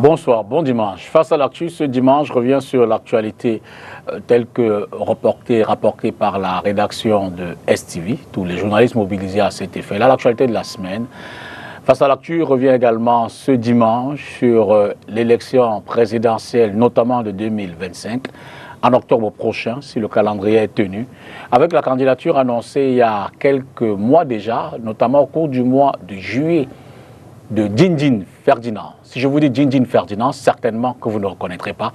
Bonsoir, bon dimanche. Face à l'actu, ce dimanche, je reviens sur l'actualité telle que rapportée par la rédaction de STV, tous les journalistes mobilisés à cet effet. Là, l'actualité de la semaine. Face à l'actu, revient également ce dimanche sur l'élection présidentielle, notamment de 2025, en octobre prochain, si le calendrier est tenu, avec la candidature annoncée il y a quelques mois déjà, notamment au cours du mois de juillet, de Djindjin Ferdinand. Si je vous dis Djindjin Ferdinand, certainement que vous ne reconnaîtrez pas.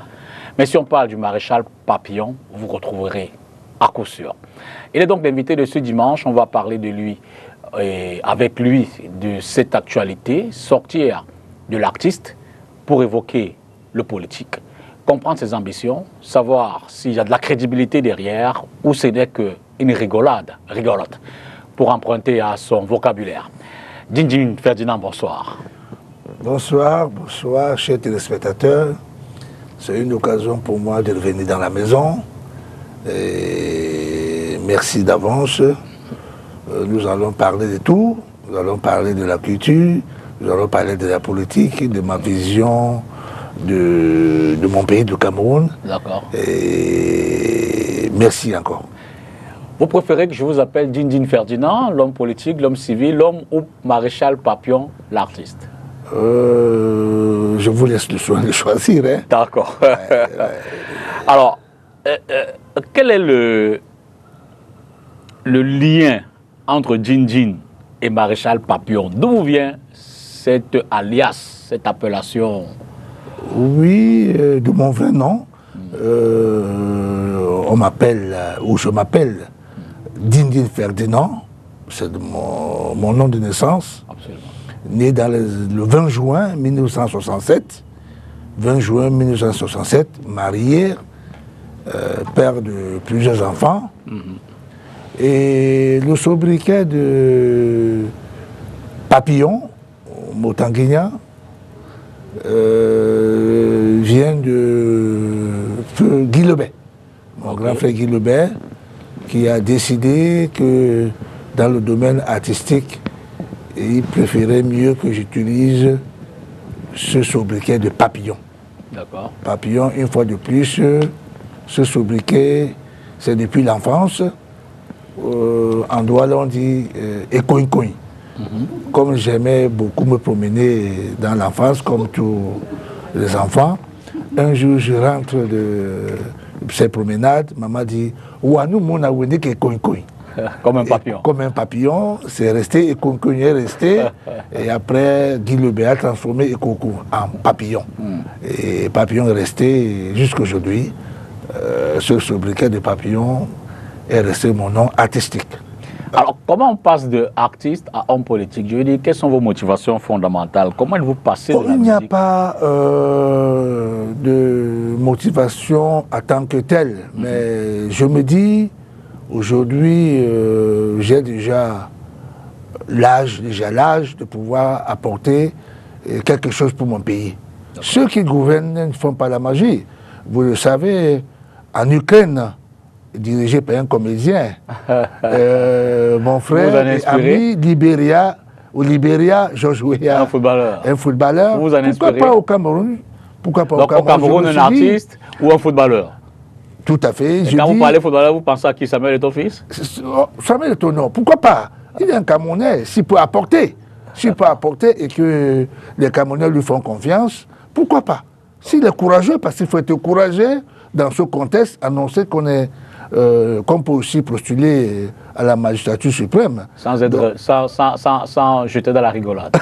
Mais si on parle du maréchal Papillon, vous retrouverez à coup sûr. Il est donc l'invité de ce dimanche. On va parler de lui et avec lui de cette actualité, sortir de l'artiste pour évoquer le politique, comprendre ses ambitions, savoir s'il y a de la crédibilité derrière ou ce n'est qu'une rigolote, pour emprunter à son vocabulaire. Djindjin Ferdinand, bonsoir. Bonsoir, chers téléspectateurs. C'est une occasion pour moi de revenir dans la maison. Et merci d'avance. Nous allons parler de tout. Nous allons parler de la culture, nous allons parler de la politique, de ma vision de mon pays, du Cameroun. D'accord. Et merci encore. Vous préférez que je vous appelle Djindjin Ferdinand, l'homme politique, l'homme civil, l'homme ou maréchal Papillon, l'artiste? Je vous laisse le soin de choisir. Hein. D'accord. Alors, quel est le lien entre Djindjin et maréchal Papillon? D'où vient cette alias, cette appellation? Oui, de mon vrai nom. On m'appelle, ou je m'appelle Djindjin Ferdinand, c'est mon nom de naissance. Absolument. Né dans le 20 juin 1967. 20 juin 1967, marié, père de plusieurs enfants. Et le sobriquet de Papillon, Motanguignan, vient de feu Guy Lebet, mon grand frère Guy Lebet, qui a décidé que dans le domaine artistique, il préférait mieux que j'utilise ce sobriquet de Papillon. D'accord. Papillon, une fois de plus, ce sobriquet, c'est depuis l'enfance. En Douala, on dit Ekoinkoin. Comme j'aimais beaucoup me promener dans l'enfance, comme tous les enfants, un jour je rentre de ces promenades, maman dit Ouanou mon awene ke Ekoinkoin. Comme un papillon. Comme un papillon, c'est resté, Ekoinkoin est resté, et après Guy Lebet a transformé Ekoko en papillon. Et papillon est resté jusqu'à aujourd'hui. Ce sobriquet de papillon est resté mon nom artistique. Alors, comment on passe de artiste à homme politique? Je veux dire, quelles sont vos motivations fondamentales? Comment vous passez de la musique? Il n'y a pas de motivation en tant que telle, mais je me dis, aujourd'hui, j'ai déjà l'âge de pouvoir apporter quelque chose pour mon pays. Ceux qui gouvernent ne font pas la magie. Vous le savez, en Ukraine, dirigé par un comédien, mon frère et ami Libéria, Georges Weah, un footballeur. Vous en pourquoi pas au Cameroun? Pourquoi pas donc, au Cameroun, un artiste ou un footballeur? Tout à fait. Et quand vous parlez footballeur, vous pensez à qui? Samuel Eto'o fils? Samuel Eto'o, non. Pourquoi pas? Il est un Camerounais, s'il peut apporter. S'il peut apporter et que les Camerounais lui font confiance, pourquoi pas? S'il est courageux, parce qu'il faut être courageux dans ce contexte, annoncer qu'on peut aussi postuler à la magistrature suprême. Sans jeter dans la rigolade.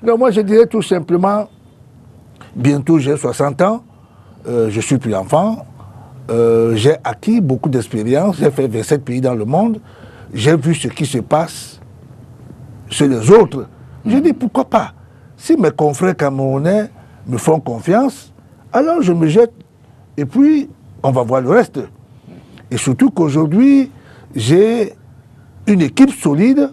Non, moi je dirais tout simplement, bientôt j'ai 60 ans, je suis plus enfant, j'ai acquis beaucoup d'expérience, j'ai fait 27 pays dans le monde, j'ai vu ce qui se passe chez les autres. Je dis pourquoi pas? Si mes confrères camerounais me font confiance, alors je me jette et puis on va voir le reste. Et surtout qu'aujourd'hui, j'ai une équipe solide.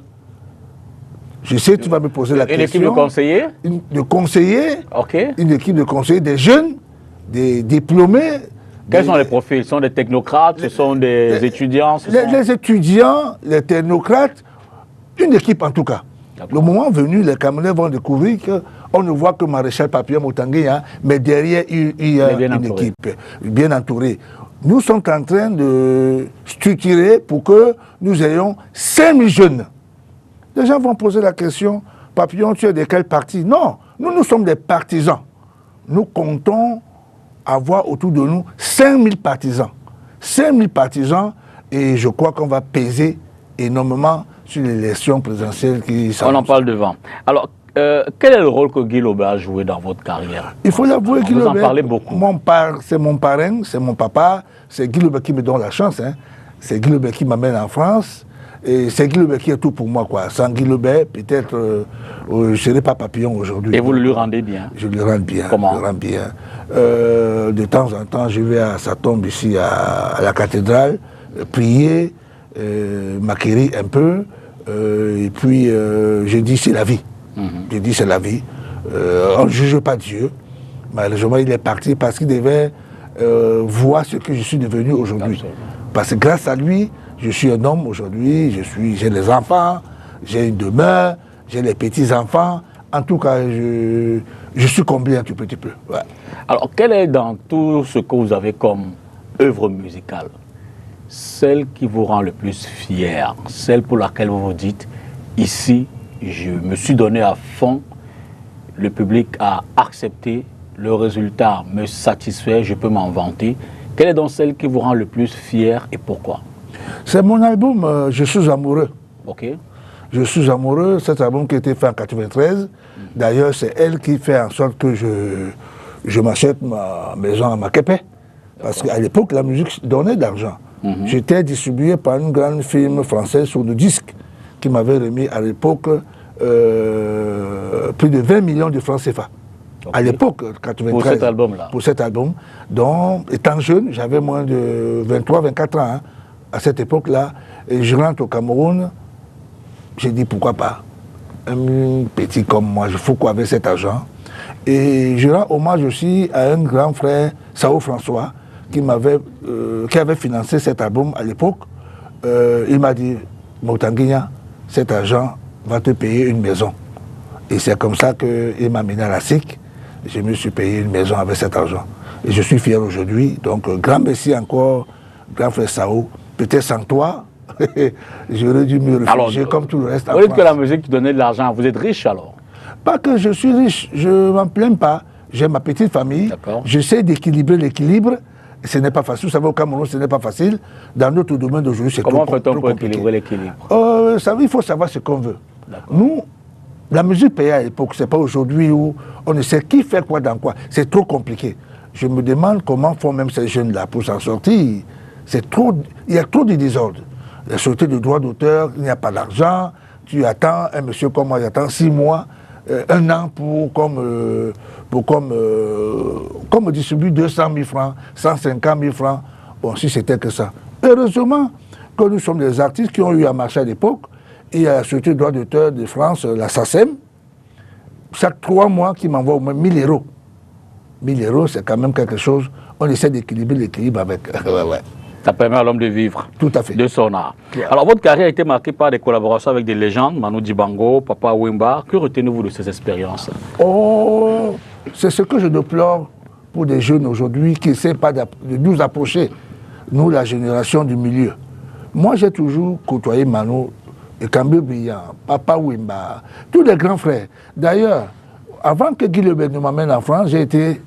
Je sais que tu vas me poser la question. Une équipe de conseillers? De conseillers. Ok. Une équipe de conseillers, des jeunes, des diplômés. Quels sont les profils? Ce sont des technocrates, ce sont des étudiants? Les étudiants, les technocrates, une équipe en tout cas. Le moment venu, les Camerounais vont découvrir qu'on ne voit que Maréchal Papillon Motanguia, mais derrière, il y a une équipe bien entourée. Nous sommes en train de structurer pour que nous ayons 5000 jeunes. Les gens vont poser la question, Papillon, tu es de quel parti? Non, nous sommes des partisans. Nous comptons avoir autour de nous 5000 partisans. 5000 partisans, et je crois qu'on va peser énormément sur l'élection présidentielle qui s'annonce. On en parle devant. Alors, quel est le rôle que Guy Lobé a joué dans votre carrière? Il faut l'avouer, Guy Lobé. Vous en parlez beaucoup. C'est mon parrain, c'est mon papa, c'est Guy Lobé qui me donne la chance. Hein. C'est Guy Lobé qui m'amène en France. Et c'est Guy Lobé qui est tout pour moi, quoi. Sans Guy Lobé, peut-être, je ne serais pas Papillon aujourd'hui. Et vous le lui rendez bien? Je le rends bien. Comment? Je le rends bien. De temps en temps, je vais à sa tombe ici à la cathédrale, prier, m'acquérir un peu, et puis je dis c'est la vie. Je dis c'est la vie. On ne juge pas Dieu. Malheureusement, il est parti parce qu'il devait voir ce que je suis devenu aujourd'hui. Parce que grâce à lui, je suis un homme aujourd'hui, j'ai des enfants, j'ai une demeure, j'ai les petits-enfants. En tout cas, je suis comblé un tout petit peu. Ouais. Alors, quelle est dans tout ce que vous avez comme œuvre musicale, celle qui vous rend le plus fier, celle pour laquelle vous vous dites, ici, je me suis donné à fond, le public a accepté, le résultat me satisfait, je peux m'en vanter. Quelle est donc celle qui vous rend le plus fier et pourquoi? C'est mon album Je suis amoureux. Ok. Je suis amoureux, cet album qui a été fait en 1993. D'ailleurs, c'est elle qui fait en sorte que je m'achète ma maison à Makepe. Parce qu'à l'époque, la musique donnait de l'argent. J'étais distribué par une grande firme française sur le disque qui m'avait remis à l'époque plus de 20 millions de francs CFA. Okay. À l'époque, 93. Pour cet album-là. Pour cet album. Donc, étant jeune, j'avais moins de 23, 24 ans hein, à cette époque-là. Et je rentre au Cameroun, j'ai dit pourquoi pas. Un petit comme moi, je fous quoi avec cet argent. Et je rends hommage aussi à un grand frère, Sao François, qui avait financé cet album à l'époque. Il m'a dit, Motanguia, cet argent va te payer une maison. Et c'est comme ça qu'il m'a mené à la SIC. Je me suis payé une maison avec cet argent. Et je suis fier aujourd'hui. Donc, grand merci encore, grand frère Sao. Peut-être sans toi, j'aurais dû me réfugier comme tout le reste. Vous dites que la musique donnait de l'argent. Vous êtes riche alors? Pas que je suis riche, je ne m'en plains pas. J'ai ma petite famille. J'essaie d'équilibrer l'équilibre. Ce n'est pas facile. Vous savez, au Cameroun, ce n'est pas facile. Dans notre domaine d'aujourd'hui, c'est Comment fait-on pour équilibrer l'équilibre? Il faut savoir ce qu'on veut. Nous, la musique payée à l'époque, ce n'est pas aujourd'hui où on ne sait qui fait quoi dans quoi. C'est trop compliqué. Je me demande comment font même ces jeunes-là pour s'en sortir. Il y a trop de désordre. La sûreté de droit d'auteur, il n'y a pas d'argent. Tu attends, un monsieur comme moi, j'attends 6 mois, 1 an pour me distribuer 200 000 francs, 150 000 francs. Bon, si c'était que ça. Heureusement que nous sommes des artistes qui ont eu à marcher à l'époque. Il y a la Sûreté de droit d'auteur de France, la SACEM, chaque 3 mois qui m'envoie au moins 1 000 euros. 1 000 euros, c'est quand même quelque chose. On essaie d'équilibrer l'équilibre avec. Ça permet à l'homme de vivre. Tout à fait. De son art. Alors, votre carrière a été marquée par des collaborations avec des légendes, Manu Dibango, Papa Wemba. Que retenez-vous de ces expériences? Oh, c'est ce que je déplore pour des jeunes aujourd'hui qui n'essaient pas de nous approcher, nous, la génération du milieu. Moi, j'ai toujours côtoyé Manu, et Cambé Brillant, Papa Wemba, tous les grands frères. D'ailleurs, avant que Guy Lobé ne m'amène en France, j'ai été,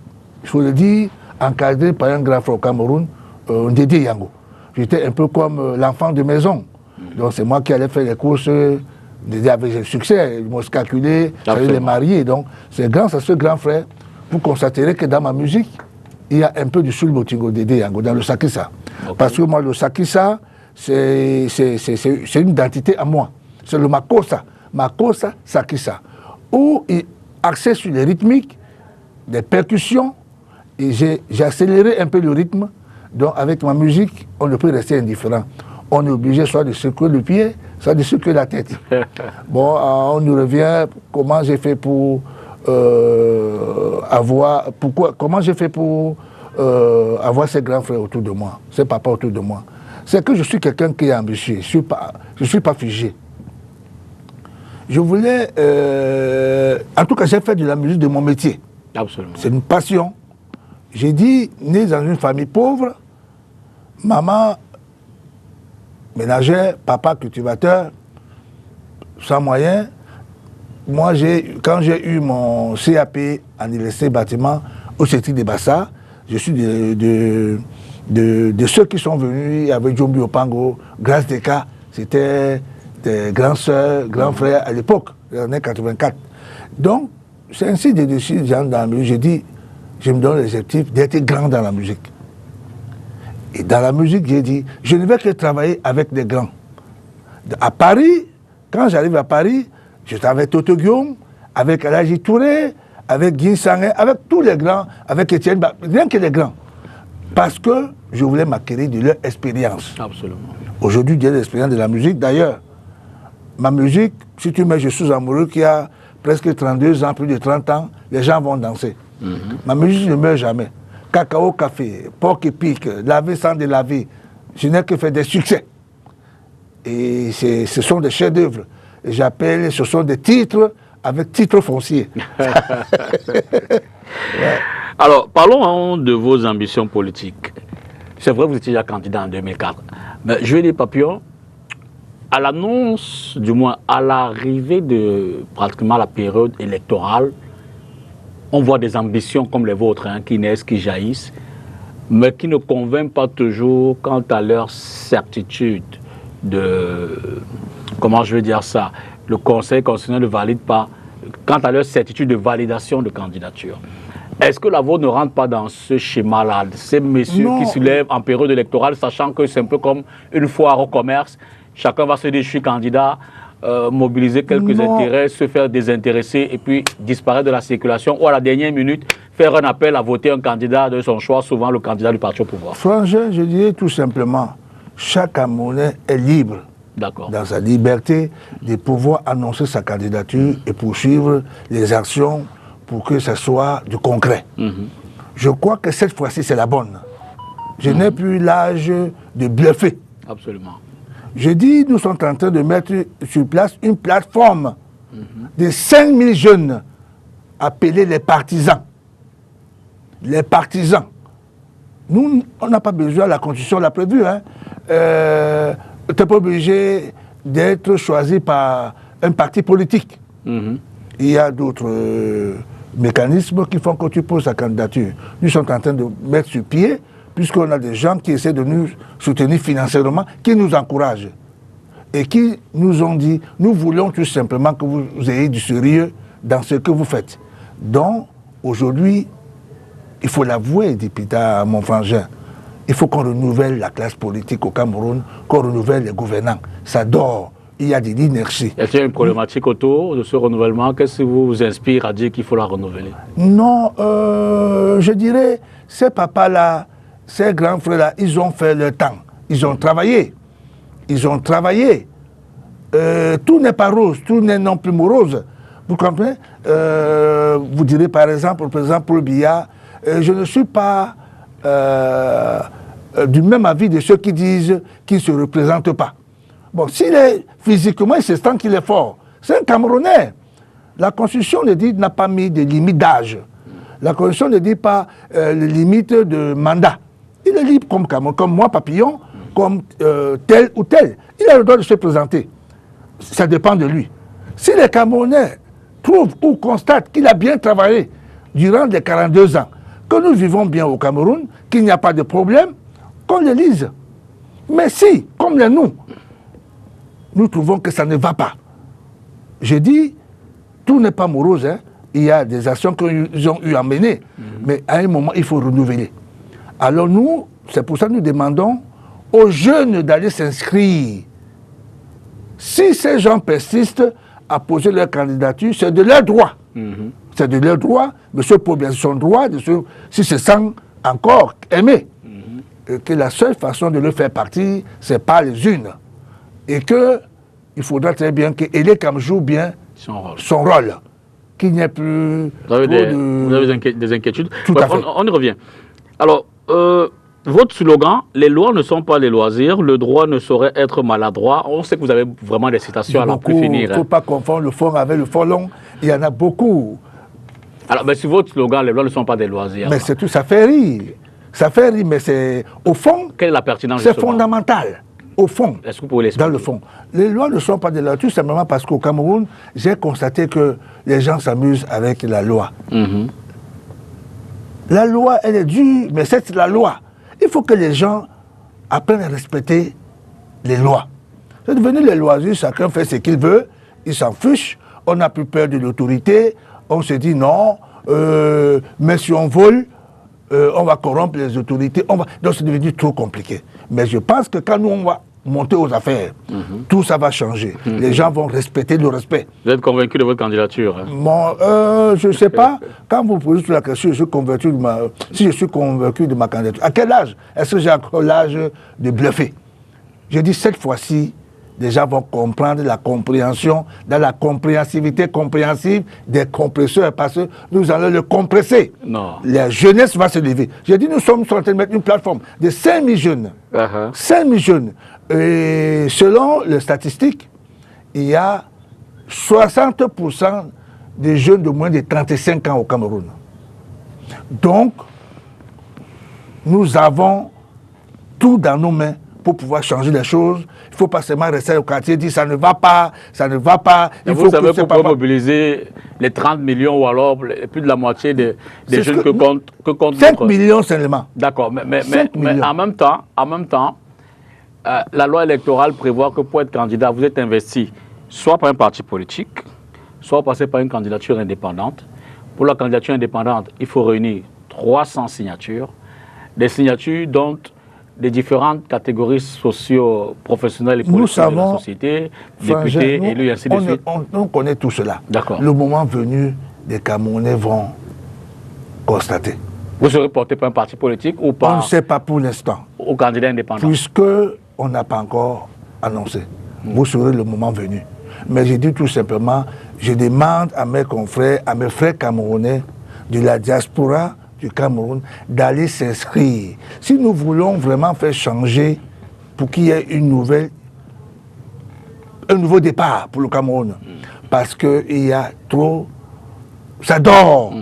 il faut le dire, encadré par un grand frère au Cameroun, Dédé Yango. J'étais un peu comme l'enfant de maison. Donc c'est moi qui allais faire les courses. Dédé avait du succès, ils m'ont calculé, j'allais les marier. Donc c'est grâce à ce grand frère, vous constaterez que dans ma musique, il y a un peu du Sul Motingo Dédé Yango, dans le Sakissa. Okay. Parce que moi, le Sakissa, c'est une identité à moi. C'est le Makossa Sakissa, où il axé sur les rythmiques, des percussions, et j'ai accéléré un peu le rythme. Donc avec ma musique, on ne peut rester indifférent. On est obligé soit de secouer le pied, soit de secouer la tête. Bon, on nous revient, comment j'ai fait pour avoir ces grands frères autour de moi, ces papas autour de moi. C'est que je suis quelqu'un qui est ambitieux, je ne suis pas figé. Je voulais... en tout cas, j'ai fait de la musique de mon métier. Absolument. C'est une passion. J'ai dit, né dans une famille pauvre, maman ménagère, papa cultivateur, sans moyens. Moi, quand j'ai eu mon CAP en université bâtiment au CETI de Bassa, je suis de ceux qui sont venus avec Djombi Opango, Grâce Deka, c'était des grands sœurs, grands frères à l'époque, en 1984. Donc, c'est ainsi de décider dans la musique. J'ai dit, je me donne l'objectif d'être grand dans la musique. Et dans la musique, j'ai dit, je ne vais que travailler avec des grands. À Paris, quand j'arrive à Paris, je travaille avec Toto Guillaume, avec Alaji Touré, avec Guy Sangé, avec tous les grands, avec Étienne, rien que les grands. Parce que je voulais m'acquérir de leur expérience. Absolument. Aujourd'hui, j'ai l'expérience de la musique. D'ailleurs, ma musique, si tu mets Je suis amoureux, qui a presque 32 ans, plus de 30 ans, les gens vont danser. Ma musique ne meurt jamais. Cacao, café, porc et pique, laver sans délaver. Je n'ai que fait des succès. Et ce sont des chefs-d'œuvre. J'appelle, ce sont des titres avec titre foncier. Ouais. Alors, parlons de vos ambitions politiques. C'est vrai, vous étiez déjà candidat en 2004. Mais je vais dire, Papillon, à l'annonce, du moins à l'arrivée de pratiquement la période électorale, on voit des ambitions comme les vôtres qui naissent, qui jaillissent, mais qui ne convainquent pas toujours quant à leur certitude de... Comment je veux dire ça? Le Conseil constitutionnel ne valide pas quant à leur certitude de validation de candidature. Est-ce que la vôtre ne rentre pas dans ce schéma-là, ces messieurs qui se lèvent en période électorale, sachant que c'est un peu comme une foire au commerce, chacun va se dire je suis candidat, mobiliser quelques intérêts, se faire désintéresser et puis disparaître de la circulation ou à la dernière minute faire un appel à voter un candidat de son choix, souvent le candidat du parti au pouvoir? Frangin, je dirais tout simplement, chaque Camerounais est libre dans sa liberté de pouvoir annoncer sa candidature et poursuivre les actions pour que ce soit du concret. Je crois que cette fois-ci, c'est la bonne. Je n'ai plus l'âge de bluffer. Absolument. Je dis, nous sommes en train de mettre sur place une plateforme de 5000 jeunes appelés les partisans. Les partisans. Nous, on n'a pas besoin, la Constitution l'a prévu. Tu n'es pas obligé d'être choisi par un parti politique. Il y a d'autres mécanismes qui font que tu poses ta candidature. Nous sommes en train de mettre sur pied, puisqu'on a des gens qui essaient de nous soutenir financièrement, qui nous encouragent et qui nous ont dit, nous voulons tout simplement que vous ayez du sérieux dans ce que vous faites. Donc, aujourd'hui, il faut l'avouer, député mon frangin, il faut qu'on renouvelle la classe politique au Cameroun, qu'on renouvelle les gouvernants. Ça dort. Il y a de l'inertie. Est-ce qu'il y a une problématique autour de ce renouvellement? Qu'est-ce qui vous inspire à dire qu'il faut la renouveler? Non, je dirais, ces papas-là, ces grands frères-là, ils ont fait leur temps. Ils ont travaillé. Ils ont travaillé. Tout n'est pas rose, tout n'est non plus morose. Vous comprenez? Vous direz par exemple, Paul Biya, je ne suis pas du même avis de ceux qui disent qu'il ne se représente pas. Bon, s'il est physiquement, il se sent qu'il est fort. C'est un Camerounais. La Constitution n'a pas mis de limite d'âge. La Constitution ne dit pas les limites de mandat. Il est libre comme moi, Papillon, comme tel ou tel. Il a le droit de se présenter. Ça dépend de lui. Si les Camerounais trouvent ou constatent qu'il a bien travaillé durant les 42 ans, que nous vivons bien au Cameroun, qu'il n'y a pas de problème, qu'on l'élise. Mais si, comme nous trouvons que ça ne va pas. Je dis, tout n'est pas morose. Il y a des actions qu'ils ont eu à mener. Mais à un moment, il faut renouveler. Alors nous, c'est pour ça que nous demandons aux jeunes d'aller s'inscrire. Si ces gens persistent à poser leur candidature, c'est de leur droit. C'est de leur droit, M. Paul Biya, son droit, si se sent encore aimé. Et que la seule façon de le faire partir, c'est par les unes. Et qu'il faudra très bien qu'Elekam joue bien son rôle. Qu'il n'y ait plus... Vous avez des inquiétudes? Tout à fait. On y revient. Alors, votre slogan, les lois ne sont pas des loisirs, le droit ne saurait être maladroit. On sait que vous avez vraiment des citations à n'en plus finir. Il ne faut pas confondre le fond avec le fond long. Il y en a beaucoup. Alors, mais sur votre slogan, les lois ne sont pas des loisirs. Mais c'est tout, ça fait rire. Ça fait rire, mais c'est au fond. Quelle est la pertinence? C'est fondamental. Au fond. Est-ce que vous pouvez l'expliquer? Dans le fond. Les lois ne sont pas des lois, tout simplement parce qu'au Cameroun, j'ai constaté que les gens s'amusent avec la loi. La loi, elle est dure, mais c'est la loi. Il faut que les gens apprennent à respecter les lois. C'est devenu les loisirs, chacun fait ce qu'il veut, il s'en fiche, on n'a plus peur de l'autorité, on se dit non, mais si on vole, on va corrompre les autorités, donc c'est devenu trop compliqué. Mais je pense que quand nous on va monter aux affaires, tout ça va changer. Les gens vont respecter le respect. Vous êtes convaincu de votre candidature? Je ne sais pas. Quand vous posez la question, si je suis convaincu de ma candidature, à quel âge? Est-ce que j'ai encore l'âge de bluffer? Je dis cette fois-ci, les gens vont comprendre la compréhension, dans la compréhensivité compréhensive des compresseurs, parce que nous allons le compresser. Non. La jeunesse va se lever. J'ai dit, nous sommes en train de mettre une plateforme de 5 000 jeunes. 5 000 jeunes. Et selon les statistiques, il y a 60% des jeunes de moins de 35 ans au Cameroun. Donc, nous avons tout dans nos mains pour pouvoir changer les choses. Il ne faut pas seulement rester au quartier et dire ça ne va pas, ça ne va pas. Vous savez pourquoi mobiliser les 30 millions ou alors plus de la moitié des jeunes que compte 5 millions seulement. D'accord, mais en même temps, la loi électorale prévoit que pour être candidat, vous êtes investi soit par un parti politique, soit passer par une candidature indépendante. Pour la candidature indépendante, il faut réunir 300 signatures, des signatures dont des différentes catégories socio-professionnelles et politiques de la société, députés, élus, et ainsi de suite. On connaît tout cela. D'accord. Le moment venu, les Camerounais vont constater. Vous serez porté par un parti politique ou par... On ne sait pas pour l'instant. Au candidat indépendant. Puisque on n'a pas encore annoncé. Vous serez le moment venu. Mais je dis tout simplement, je demande à mes confrères, à mes frères camerounais de la diaspora du Cameroun d'aller s'inscrire. Si nous voulons vraiment faire changer pour qu'il y ait un nouveau départ pour le Cameroun, parce qu'il y a trop... Ça dort.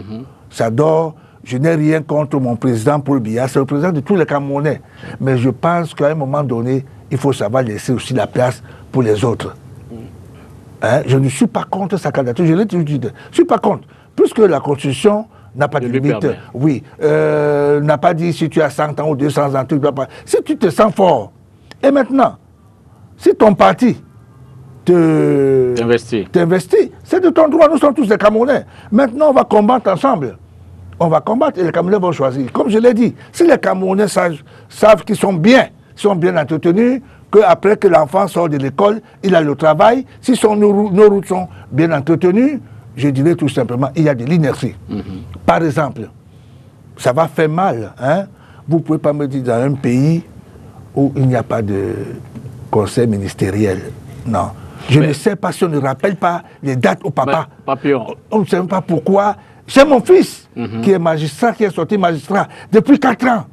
Ça dort. Je n'ai rien contre mon président Paul Biya, c'est le président de tous les Camerounais. Mais je pense qu'à un moment donné, il faut savoir laisser aussi la place pour les autres. Hein? Je ne suis pas contre sa candidature, je l'ai toujours dit. Je ne suis pas contre. Puisque la Constitution n'a pas de limite. Oui. N'a pas dit si tu as 100 ans ou 200 ans, tu ne dois pas. Si tu te sens fort, et maintenant, si ton parti t'investit, c'est de ton droit, nous sommes tous des Camerounais. Maintenant, on va combattre ensemble. On va combattre et les Camerounais vont choisir. Comme je l'ai dit, si les Camerounais savent qu'ils sont bien entretenus, qu'après que l'enfant sort de l'école, il a le travail, si nos routes sont bien entretenues, je dirais tout simplement, il y a de l'inertie. Par exemple, ça va faire mal. Hein? Vous ne pouvez pas me dire dans un pays où il n'y a pas de conseil ministériel. Non. Je ne sais pas si on ne rappelle pas les dates au papa. On ne sait même pas pourquoi. J'ai mon fils qui est magistrat, qui est sorti magistrat depuis 4 ans.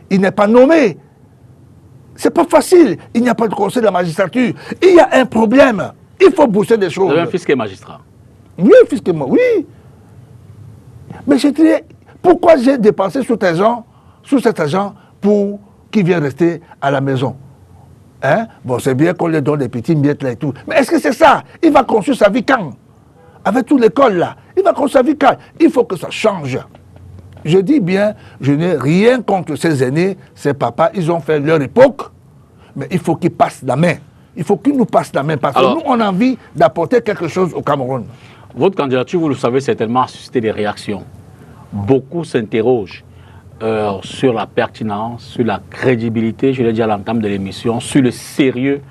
Il n'est pas nommé. C'est pas facile. Il n'y a pas de conseil de la magistrature. Il y a un problème. Il faut booster des choses. Vous avez un fils qui est magistrat? Oui, un fils qui est magistrat, oui. Mais je dirais, pourquoi j'ai dépensé sur cet agent pour qu'il vienne rester à la maison? Hein? Bon, c'est bien qu'on lui donne des petits miettes là et tout. Mais est-ce que c'est ça? Il va construire sa vie quand? Avec toute l'école là. Il va construire sa vie quand? Il faut que ça change. Je dis bien, je n'ai rien contre ces aînés, ces papas, ils ont fait leur époque, mais il faut qu'ils passent la main. Il faut qu'ils nous passent la main, parce que nous, on a envie d'apporter quelque chose au Cameroun. Votre candidature, vous le savez certainement, a suscité des réactions. Beaucoup s'interrogent sur la pertinence, sur la crédibilité, je l'ai dit à l'entame de l'émission, sur le sérieux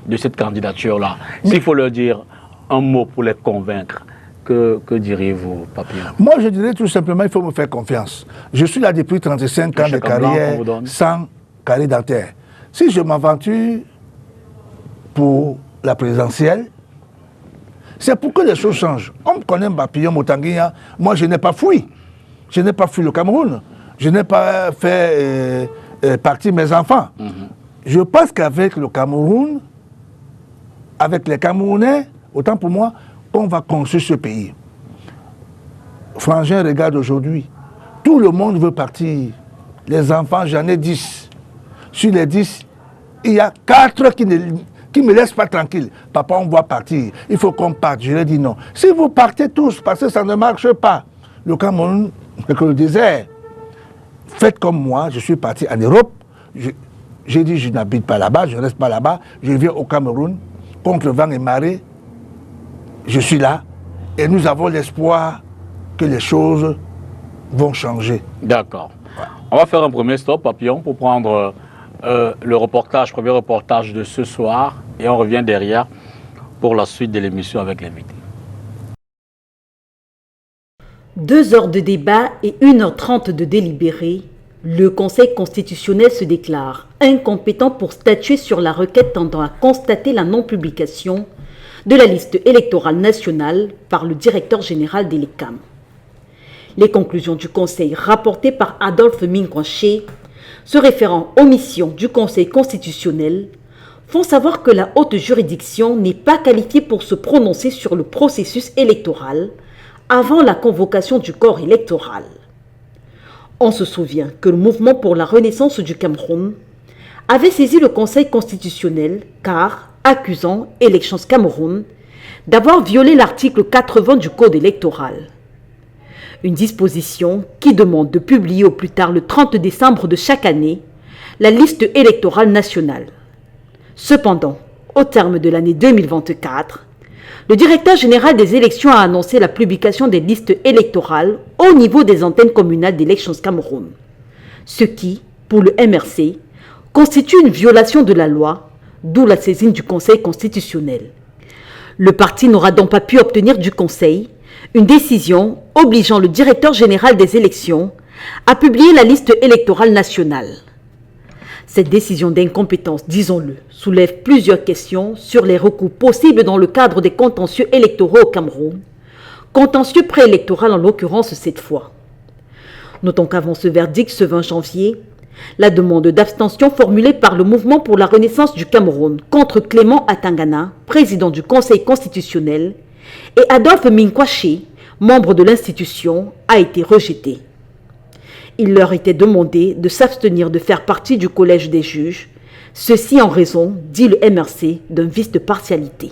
de cette candidature-là. S'il faut leur dire un mot pour les convaincre, que diriez-vous, Papillon? Moi, je dirais tout simplement, il faut me faire confiance. Je suis là depuis 35 ans de carrière, sans carrière dentaire. Si je m'aventure pour la présidentielle, c'est pour que les choses changent. On me connaît Papillon Motanguia, moi je n'ai pas fui. Je n'ai pas fui le Cameroun. Je n'ai pas fait partir mes enfants. Je pense qu'avec le Cameroun, avec les Camerounais, autant pour moi, on va construire ce pays. Frangin, regarde aujourd'hui, tout le monde veut partir. Les enfants, j'en ai 10. Sur les 10, il y a 4 qui ne me laissent pas tranquille. Papa, on va partir. Il faut qu'on parte. Je leur dis non. Si vous partez tous, parce que ça ne marche pas. Le Cameroun, je le disais, faites comme moi, je suis parti en Europe. J'ai dit, je n'habite pas là-bas, je ne reste pas là-bas. Je viens au Cameroun, contre vent et marée. Je suis là. Et nous avons l'espoir que les choses vont changer. D'accord. On va faire un premier stop, Papillon, pour prendre le premier reportage de ce soir. Et on revient derrière pour la suite de l'émission avec l'invité. 2 heures de débat et 1h30 de délibéré, le Conseil constitutionnel se déclare incompétent pour statuer sur la requête tendant à constater la non-publication de la liste électorale nationale par le directeur général de l'ECAM. Les conclusions du Conseil rapportées par Adolphe Minkwaché, se référant aux missions du Conseil constitutionnel, font savoir que la haute juridiction n'est pas qualifiée pour se prononcer sur le processus électoral avant la convocation du corps électoral. On se souvient que le mouvement pour la renaissance du Cameroun avait saisi le Conseil constitutionnel car accusant Elections Cameroun d'avoir violé l'article 80 du Code électoral. Une disposition qui demande de publier au plus tard le 30 décembre de chaque année la liste électorale nationale. Cependant, au terme de l'année 2024, le directeur général des élections a annoncé la publication des listes électorales au niveau des antennes communales d'Elections Cameroun, ce qui, pour le MRC, constitue une violation de la loi, d'où la saisine du Conseil constitutionnel. Le parti n'aura donc pas pu obtenir du Conseil une décision obligeant le directeur général des élections à publier la liste électorale nationale. Cette décision d'incompétence, disons-le, soulève plusieurs questions sur les recours possibles dans le cadre des contentieux électoraux au Cameroun, contentieux préélectoral en l'occurrence cette fois. Notons qu'avant ce verdict, ce 20 janvier, la demande d'abstention formulée par le Mouvement pour la Renaissance du Cameroun contre Clément Atangana, président du Conseil constitutionnel, et Adolphe Minkwaché, membre de l'institution, a été rejetée. Il leur était demandé de s'abstenir de faire partie du collège des juges, ceci en raison, dit le MRC, d'un vice de partialité.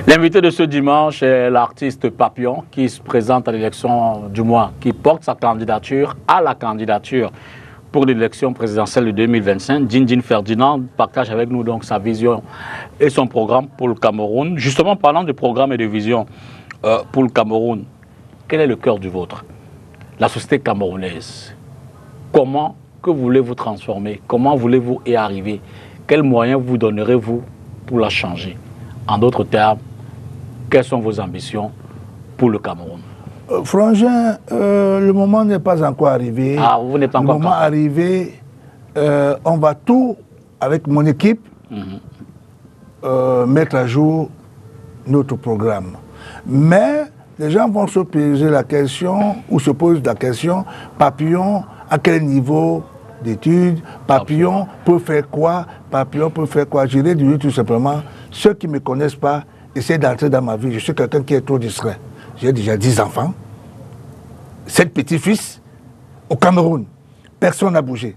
L'invité de ce dimanche est l'artiste Papillon qui se présente à l'élection, du moins qui porte sa candidature à la candidature pour l'élection présidentielle de 2025. Djindjin Ferdinand partage avec nous donc sa vision et son programme pour le Cameroun. Justement, parlant de programme et de vision pour le Cameroun, quel est le cœur du vôtre? La société camerounaise, comment que voulez-vous transformer? Comment voulez-vous y arriver? Quels moyens vous donnerez-vous pour la changer? En d'autres termes, quelles sont vos ambitions pour le Cameroun? Frangin, le moment n'est pas encore arrivé. Ah, vous n'êtes pas encore. Le moment arrivé, on va tout, avec mon équipe, mettre à jour notre programme. Mais les gens vont se poser la question, ou se posent la question, Papillon, à quel niveau d'études, Papillon peut faire quoi, Papillon peut faire quoi. Je l'ai dit tout simplement, ceux qui ne me connaissent pas, essaient d'entrer dans ma vie. Je suis quelqu'un qui est trop distrait. J'ai déjà 10 enfants, 7 petits-fils au Cameroun. Personne n'a bougé.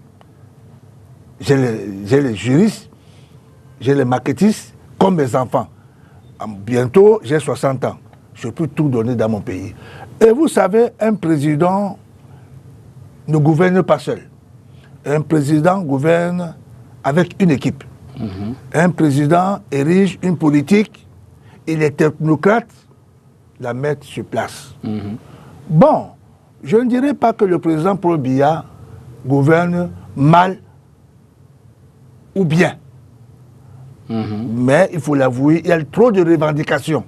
J'ai les juristes, j'ai les maquettistes comme mes enfants. Bientôt, j'ai 60 ans. Je peux tout donner dans mon pays. Et vous savez, un président ne gouverne pas seul. Un président gouverne avec une équipe. Un président érige une politique et les technocrates la mettent sur place. Bon, je ne dirais pas que le président Paul Biya gouverne mal ou bien. Mais il faut l'avouer, il y a trop de revendications.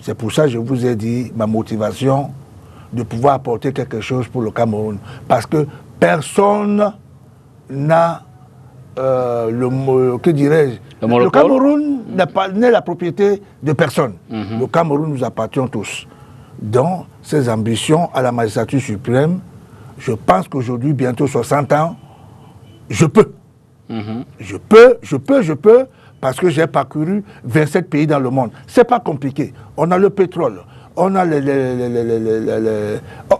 C'est pour ça que je vous ai dit ma motivation de pouvoir apporter quelque chose pour le Cameroun. Parce que personne n'a que dirais-je, le Cameroun n'est la propriété de personne. Le Cameroun nous appartient tous. Donc, ces ambitions à la magistrature suprême, Je pense qu'aujourd'hui, bientôt 60 ans, je peux. Je peux, parce que j'ai parcouru 27 pays dans le monde. C'est pas compliqué. On a le pétrole, on a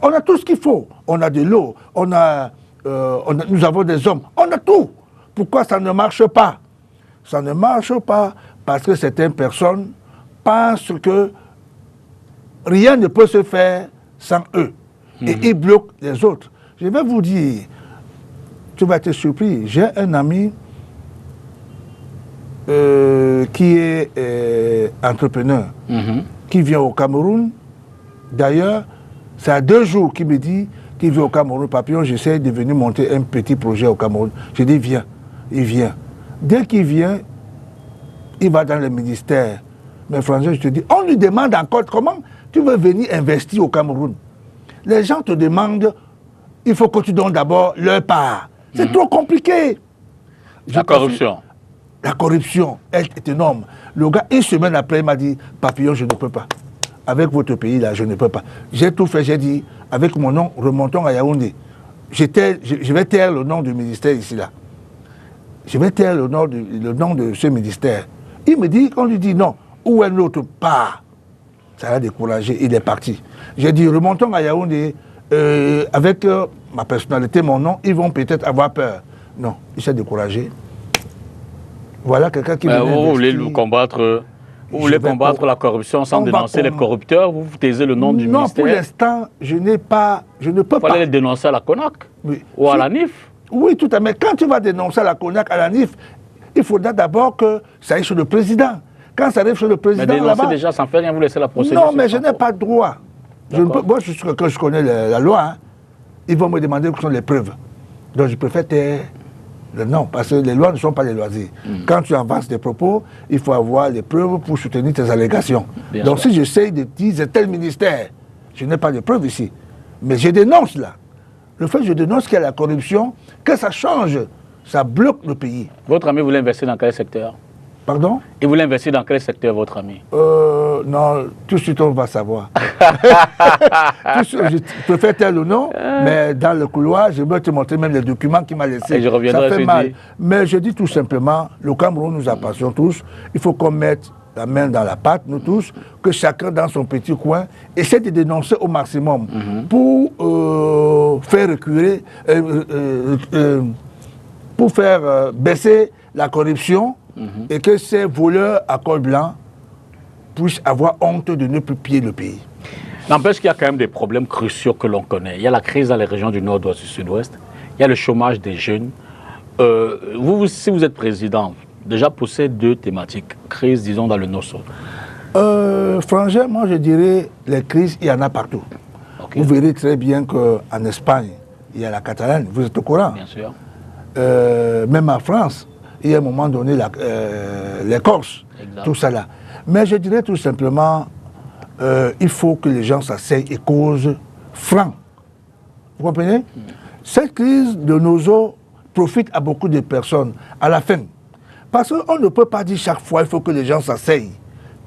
on a tout ce qu'il faut. On a de l'eau, nous avons des hommes, on a tout. Pourquoi ça ne marche pas? Ça ne marche pas parce que certaines personnes pensent que rien ne peut se faire sans eux. Et ils bloquent les autres. Je vais vous dire, tu vas être surpris, j'ai un ami qui est entrepreneur, qui vient au Cameroun. D'ailleurs, c'est à 2 jours qu'il me dit qu'il vient au Cameroun. Papillon, j'essaie de venir monter un petit projet au Cameroun. Je dis, viens. Il vient. Dès qu'il vient, il va dans le ministère. Mais François, je te dis, on lui demande encore comment tu veux venir investir au Cameroun. Les gens te demandent, il faut que tu donnes d'abord leur part. C'est trop compliqué. La corruption. La corruption, elle est énorme. Le gars, 1 semaine après, il m'a dit, Papillon, je ne peux pas. Avec votre pays, là, je ne peux pas. J'ai tout fait, j'ai dit, avec mon nom, remontons à Yaoundé. Je vais taire le nom du ministère ici, là. Je vais taire le nom de ce ministère. Il me dit, on lui dit non, où est notre part? Ça l'a découragé, il est parti. J'ai dit, remontons à Yaoundé, avec ma personnalité, mon nom, ils vont peut-être avoir peur. Non, il s'est découragé. Voilà quelqu'un qui vous voulez combattre, la corruption sans dénoncer les corrupteurs, vous taisez le nom du ministère? Non, pour l'instant, je ne peux pas. Il fallait les dénoncer à la CONAC ou à la NIF? Oui, tout à fait. Mais quand tu vas dénoncer à la CONAC, à la NIF, il faudra d'abord que ça aille sur le président. Quand ça arrive sur le président, mais dénoncer déjà, ça ne fait rien, vous laissez la procédure. Non, mais je n'ai pas de droit. Moi, je connais la loi. Hein. Ils vont me demander quelles sont les preuves. Donc, je préfère taire. Non, parce que les lois ne sont pas des loisirs. Quand tu avances des propos, il faut avoir les preuves pour soutenir tes allégations. Donc si j'essaye de dire c'est tel ministère, je n'ai pas de preuves ici. Mais je dénonce là. Le fait que je dénonce qu'il y a la corruption, que ça change, ça bloque le pays. Votre ami voulait investir dans quel secteur? Pardon? Il voulait investir dans quel secteur, votre ami? Non, tout de suite on va savoir. Je préfère taire le nom, mais dans le couloir, je vais te montrer même les documents qu'il m'a laissés. Et je reviendrai ça fait mal. Mais je dis tout simplement, le Cameroun nous appartient tous. Il faut qu'on mette la main dans la pâte, nous tous, que chacun dans son petit coin essaie de dénoncer au maximum pour faire reculer, pour faire baisser la corruption. Et que ces voleurs à col blanc puissent avoir honte de ne plus piller le pays. N'empêche qu'il y a quand même des problèmes cruciaux que l'on connaît. Il y a la crise dans les régions du nord-ouest et du sud-ouest. Il y a le chômage des jeunes. Si vous êtes président, déjà pour ces 2 thématiques, crise, disons, dans le nord-ouest. Franchement, moi je dirais, les crises, il y en a partout. Okay. Vous verrez très bien qu'en Espagne, il y a la Catalogne, vous êtes au courant. Bien sûr. Même en France, il y a un moment donné les Corses, tout ça là. Mais je dirais tout simplement, il faut que les gens s'asseyent et causent franc. Vous comprenez? Cette crise de nos eaux profite à beaucoup de personnes à la fin. Parce qu'on ne peut pas dire chaque fois, il faut que les gens s'asseyent,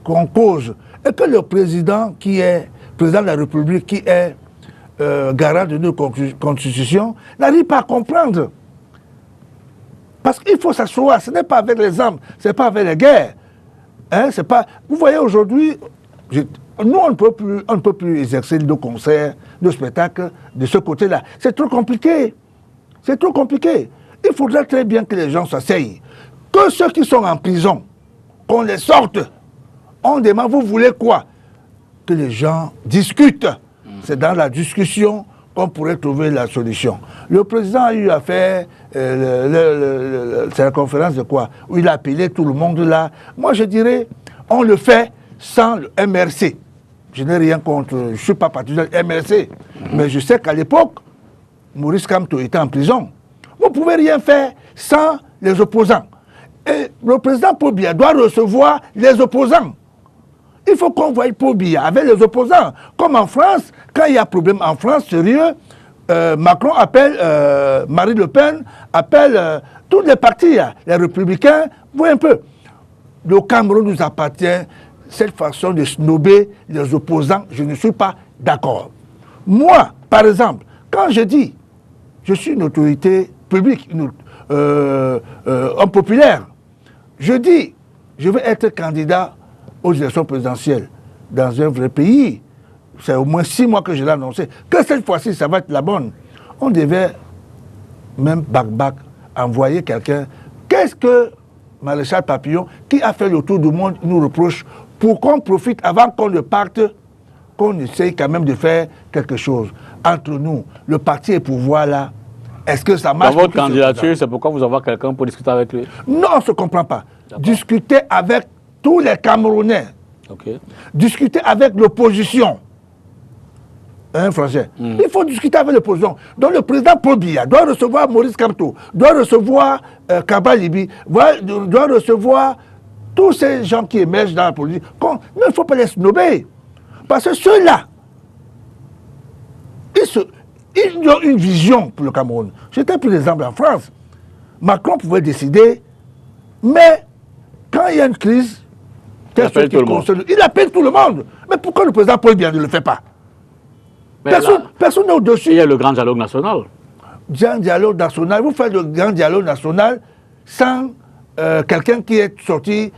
qu'on cause. Et que le président qui est président de la République, qui est garant de nos constitutions, n'arrive pas à comprendre. Parce qu'il faut s'asseoir, ce n'est pas avec les armes, ce n'est pas avec les guerres. Hein, c'est pas... Vous voyez aujourd'hui, nous on ne peut plus exercer nos concerts, nos spectacles de ce côté-là. C'est trop compliqué. C'est trop compliqué. Il faudrait très bien que les gens s'asseyent. Que ceux qui sont en prison, qu'on les sorte. On demande, vous voulez quoi? Que les gens discutent. C'est dans la discussion qu'on pourrait trouver la solution. Le président a eu à faire, c'est la conférence de quoi? Où il a appelé tout le monde là. Moi je dirais, on le fait sans le MRC. Je n'ai rien contre, je ne suis pas partisan du MRC. Mais je sais qu'à l'époque, Maurice Kamto était en prison. Vous ne pouvez rien faire sans les opposants. Et le président Paul Biya doit recevoir les opposants. Il faut qu'on voie Paul Biya avec les opposants. Comme en France, quand il y a problème en France, sérieux, Macron appelle Marine Le Pen, appelle tous les partis, les républicains, voyez un peu. Le Cameroun nous appartient, cette façon de snober les opposants, je ne suis pas d'accord. Moi, par exemple, quand je dis je suis une autorité publique, homme populaire. Je dis, je veux être candidat aux élections présidentielles dans un vrai pays. C'est au moins 6 mois que je l'ai annoncé. Que cette fois-ci, ça va être la bonne. On devait, même bac, envoyer quelqu'un. Qu'est-ce que Maréchal Papillon, qui a fait le tour du monde, nous reproche pour qu'on profite avant qu'on ne parte, qu'on essaye quand même de faire quelque chose. Entre nous, le parti et pouvoir là, est-ce que ça marche? Dans votre candidature, c'est pourquoi vous avez quelqu'un pour discuter avec lui? Non, on ne se comprend pas. Discuter avec tous les Camerounais. Okay. Discuter avec l'opposition. Hein, Français? Il faut discuter avec l'opposition. Donc le président Paul Biya doit recevoir Maurice Kamto, doit recevoir Kaba Libi, doit recevoir tous ces gens qui émergent dans la politique. Mais il ne faut pas les snober. Parce que ceux-là, ils ont une vision pour le Cameroun. J'étais pris l'exemple en France. Macron pouvait décider, mais quand il y a une crise, il appelle tout le monde. Mais pourquoi le président Paul Biya ne le fait pas? Personne n'est au-dessus. Il y a le grand dialogue national. Grand dialogue national. Vous faites le grand dialogue national sans quelqu'un qui est sorti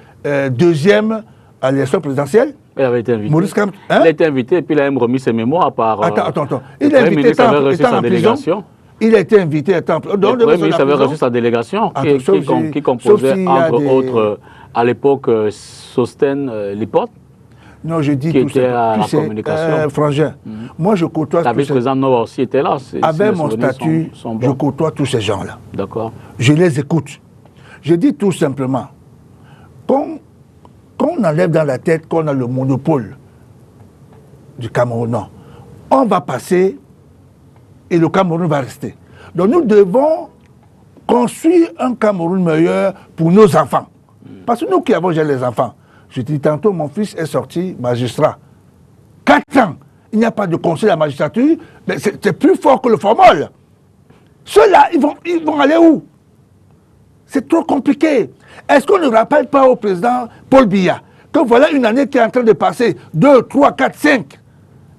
deuxième à l'élection présidentielle. Il avait été invité. Maurice Kamto, hein? Il a été invité et puis il a même remis ses mémoires par. Attends. Il a invité avait reçu sa délégation. Il a été invité à temps. Le Premier ministre avait reçu sa délégation qui composait entre autres à l'époque Sosten Lipote. Non, je dis qui était à la communication. Frangin, moi je côtoie. La vice-président Nova aussi était là. Avec mon statut, je côtoie tous ces gens-là. D'accord. Je les écoute. Je dis tout simplement, qu'on enlève dans la tête qu'on a le monopole du Cameroun, non. On va passer et le Cameroun va rester. Donc nous devons construire un Cameroun meilleur pour nos enfants. Parce que nous qui avons les enfants, je dis tantôt, mon fils est sorti magistrat. 4 ans, il n'y a pas de conseil de la magistrature, mais c'est plus fort que le formol. Ceux-là, ils vont aller où? C'est trop compliqué. Est-ce qu'on ne rappelle pas au président Paul Biya que voilà une année qui est en train de passer, 2, 3, 4, 5.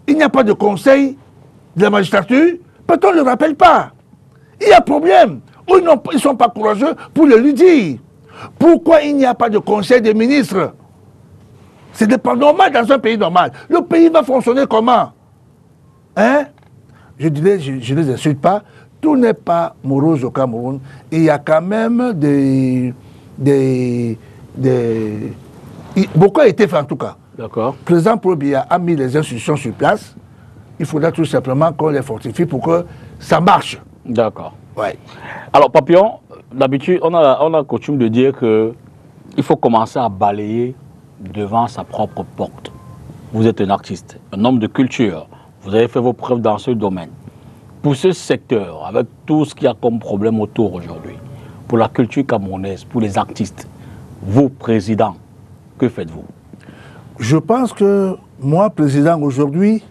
Il n'y a pas de conseil de la magistrature? Peut-on ne le rappelle pas? Il y a problème. Ou ils ne sont pas courageux pour le lui dire. Pourquoi il n'y a pas de conseil des ministres? C'est pas normal dans un pays normal. Le pays va fonctionner comment? Hein? Je ne les insulte pas. Tout n'est pas morose au Cameroun. Il y a quand même beaucoup a été fait en tout cas. D'accord. Le président Paul Biya a mis les institutions sur place. Il faudra tout simplement qu'on les fortifie pour que ça marche. D'accord. Ouais. Alors, Papillon, d'habitude, on a coutume de dire qu'il faut commencer à balayer devant sa propre porte. Vous êtes un artiste, un homme de culture. Vous avez fait vos preuves dans ce domaine. Pour ce secteur, avec tout ce qu'il y a comme problème autour aujourd'hui, pour la culture camerounaise, pour les artistes, vous, président, que faites-vous? Je pense que moi, président, aujourd'hui,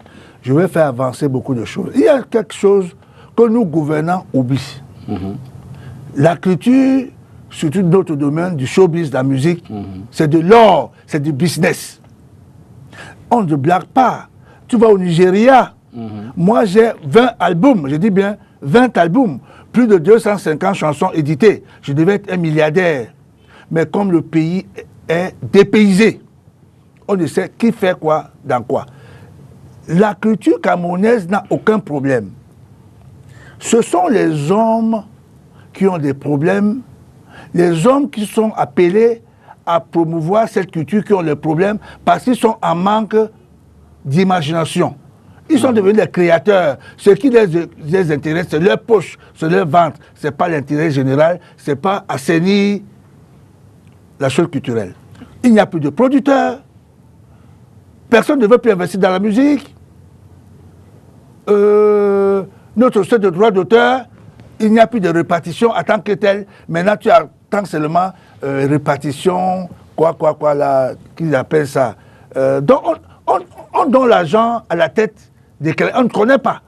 je vais faire avancer beaucoup de choses. Il y a quelque chose que nous, gouvernants, oublions. La culture, surtout d'autres domaines, du showbiz, de la musique, c'est de l'or, c'est du business. On ne blague pas. Tu vas au Nigeria, moi j'ai 20 albums, je dis bien 20 albums, plus de 250 chansons éditées. Je devais être un milliardaire. Mais comme le pays est dépaysé, on ne sait qui fait quoi, dans quoi. La culture camerounaise n'a aucun problème. Ce sont les hommes qui ont des problèmes, les hommes qui sont appelés à promouvoir cette culture qui ont des problèmes parce qu'ils sont en manque d'imagination. Ils sont devenus des créateurs. Ce qui les intéresse, c'est leur poche, c'est leur ventre. Ce n'est pas l'intérêt général, ce n'est pas assainir la chose culturelle. Il n'y a plus de producteurs. Personne ne veut plus investir dans la musique. Notre système de droit d'auteur, il n'y a plus de répartition en tant que tel. Maintenant, tu attends seulement répartition, là, qu'ils appellent ça. Donc, on donne l'argent à la tête desquels on ne connaît pas.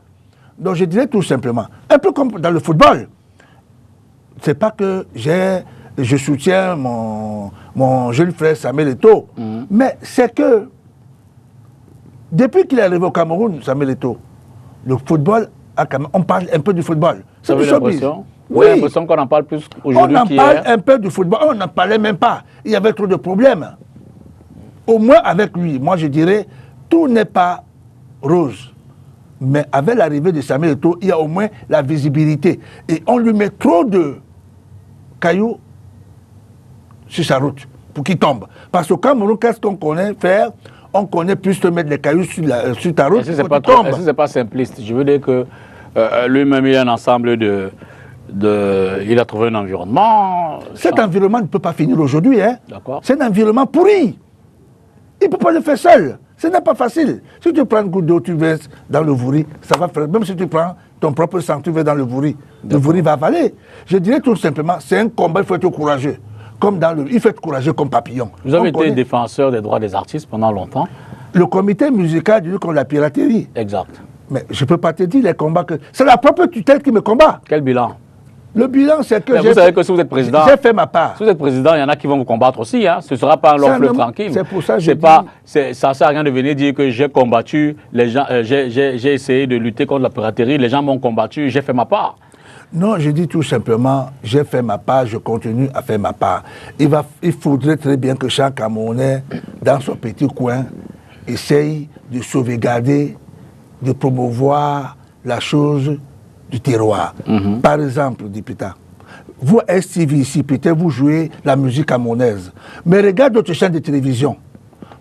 Donc, je dirais tout simplement, un peu comme dans le football. C'est pas que je soutiens mon jeune frère Samuel Eto'o, mais c'est que depuis qu'il est arrivé au Cameroun, Samuel Eto'o, le football on parle un peu du football. Vous avez l'impression? Oui. J'ai l'impression qu'on en parle plus aujourd'hui qu'hier. On en parle un peu du football. On n'en parlait même pas. Il y avait trop de problèmes. Au moins avec lui, moi je dirais, tout n'est pas rose. Mais avec l'arrivée de Samuel Eto'o, il y a au moins la visibilité. Et on lui met trop de cailloux sur sa route pour qu'il tombe. Parce qu'au Cameroun, qu'est-ce qu'on connaît faire? On connaît plus te mettre les cailloux sur ta route pour qu'il tombe. Est-ce que c'est pas simpliste? Je veux dire que lui-même, il y a un ensemble il a trouvé un environnement. Cet environnement ne peut pas finir aujourd'hui. Hein? D'accord. C'est un environnement pourri. Il ne peut pas le faire seul. Ce n'est pas facile. Si tu prends une goutte d'eau, tu verses dans le vouri, ça va faire. Même si tu prends ton propre sang, tu verses dans le vouri va avaler. Je dirais tout simplement, c'est un combat, il faut être courageux. Il faut être courageux comme papillon. Vous avez été défenseur des droits des artistes pendant longtemps. Le comité musical dit contre la piraterie. Exact. Mais je ne peux pas te dire les combats que... C'est la propre tutelle qui me combat. Quel bilan? Le bilan, c'est que vous savez que si vous êtes président... J'ai fait ma part. Si vous êtes président, il y en a qui vont vous combattre aussi. Hein. Ce ne sera pas un long fleuve tranquille. C'est pour ça que ça ne sert à rien de venir dire que j'ai combattu, les gens, j'ai essayé de lutter contre la piraterie, les gens m'ont combattu, j'ai fait ma part. Non, je dis tout simplement, j'ai fait ma part, je continue à faire ma part. Il faudrait très bien que chaque Camerounais, dans son petit coin, essaye de sauvegarder, de promouvoir la chose du terroir. Par exemple, député, vous, STV ici, peut-être vous jouez la musique camerounaise, mais regarde d'autres chaînes de télévision.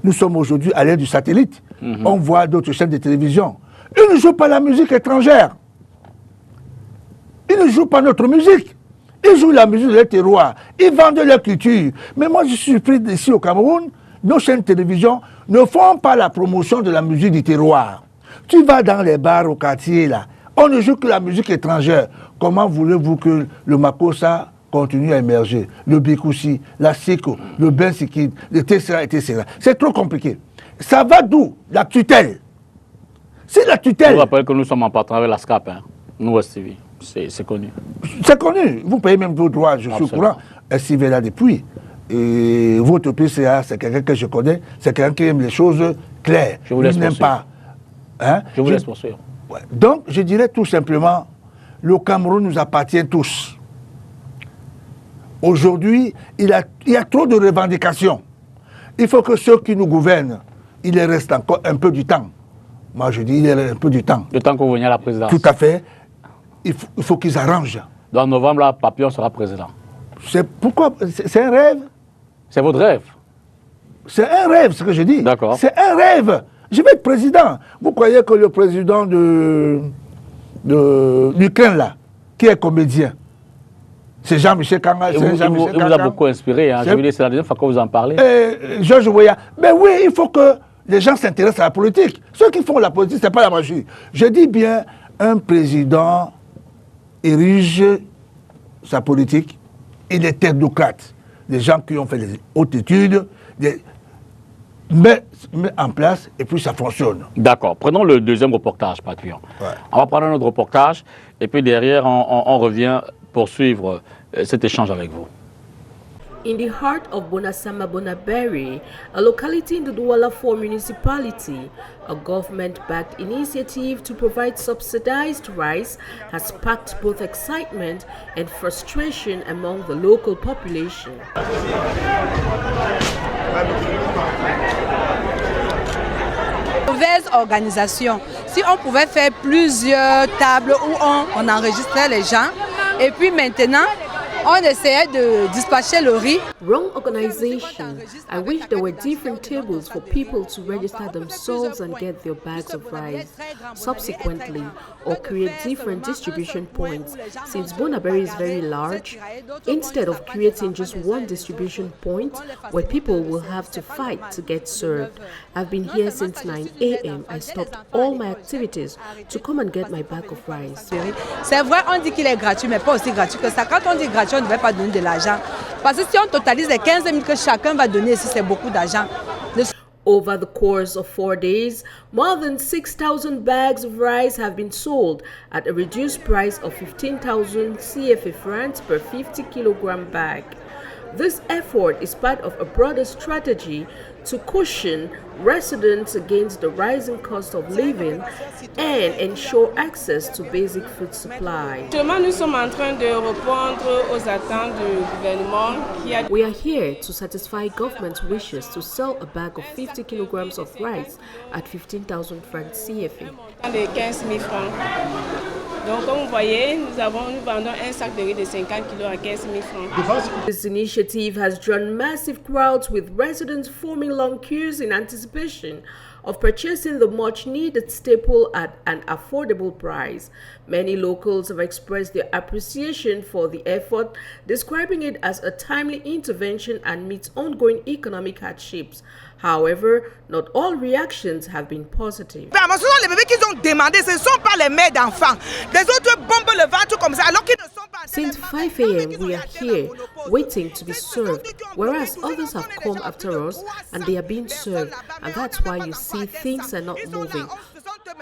Nous sommes aujourd'hui à l'ère du satellite. On voit d'autres chaînes de télévision. Ils ne jouent pas la musique étrangère. Ils ne jouent pas notre musique. Ils jouent la musique de leur terroir. Ils vendent leur culture. Mais moi, je suis surpris ici au Cameroun, nos chaînes de télévision ne font pas la promotion de la musique du terroir. Tu vas dans les bars au quartier, là, on ne joue que la musique étrangère. Comment voulez-vous que le Makossa continue à émerger? Le Bikoussi, la Siko, le Bensikid, le Tessera, etc. C'est trop compliqué. Ça va d'où? La tutelle. C'est la tutelle. Je vous rappelle que nous sommes en partenariat avec la SCAP, hein. Nous, STV. C'est connu. C'est connu. Vous payez même vos droits, je suis au courant. STV est là depuis. Et votre PCA, c'est quelqu'un que je connais, c'est quelqu'un qui aime les choses claires. Je vous laisse n'aime pas. Hein? Je vous laisse poursuivre. Ouais. Donc, je dirais tout simplement, le Cameroun nous appartient tous. Aujourd'hui, il y a trop de revendications. Il faut que ceux qui nous gouvernent, il leur reste encore un peu du temps. Moi, je dis, il leur reste un peu du temps. Le temps que vous veniez à la présidence. Tout à fait. Il faut qu'ils arrangent. Dans novembre, là, Papillon sera président. Pourquoi? C'est un rêve. C'est votre rêve? C'est un rêve, ce que je dis. D'accord. C'est un rêve. Je vais être président. Vous croyez que le président de l'Ukraine, là, qui est comédien, c'est Jean-Michel Kanga. Il vous a beaucoup inspiré. Hein. C'est la deuxième fois que vous en parlez. Georges Weah. Mais oui, il faut que les gens s'intéressent à la politique. Ceux qui font la politique, ce n'est pas la magie. Je dis bien, un président érige sa politique et des technocrates, des gens qui ont fait des hautes études, met en place et puis ça fonctionne. D'accord. Prenons le deuxième reportage, Papillon. Ouais. On va prendre un autre reportage et puis derrière, on revient poursuivre cet échange avec vous. In the heart of Bonasama Bonaberi, a locality in the Douala 4 municipality, a government-backed initiative to provide subsidized rice has sparked both excitement and frustration among the local population. Mauvaise organisation. Si on pouvait faire plusieurs tables où on enregistrait les gens, et puis maintenant, on essayait de dispatcher le riz. Wrong organization. I wish there were different tables for people to register themselves and get their bags of rice subsequently, or create different distribution points. Since Bonaberi is very large, instead of creating just one distribution point where people will have to fight to get served. I've been here since 9 a.m. I stopped all my activities to come and get my bag of rice. C'est vrai, on dit qu'il est gratuit, mais pas aussi gratuit que ça. Quand on dit gratuit, on ne devait pas donner de l'argent. Parce que si on totalise les 15 000 que chacun va donner ici, c'est beaucoup d'argent. Over the course of 4 days, more than 6,000 bags of rice have been sold at a reduced price of 15,000 CFA francs per 50 kilogram bag. This effort is part of a broader strategy to cushion residents against the rising cost of living and ensure access to basic food supply. Nous sommes en train de répondre aux attentes du gouvernement. We are here to satisfy government's wishes to sell a bag of 50 kilograms of rice at 15,000 francs CFA. De 15 000 francs. Donc, comme vous voyez, nous vendons un sac de riz de 50 kg à 15 000 francs. This initiative has drawn massive crowds, with residents forming long queues in anticipation of purchasing the much-needed staple at an affordable price. Many locals have expressed their appreciation for the effort, describing it as a timely intervention amidst ongoing economic hardships. However, not all reactions have been positive. Ce sont les bébés qui ont demandé, ce ne sont pas les mères d'enfants. Les autres bombent le ventre comme ça alors qu'ils ne sont pas. Since 5 a.m. we are here waiting to be served, whereas others have come after us and they are being served, and that's why you see things are not moving.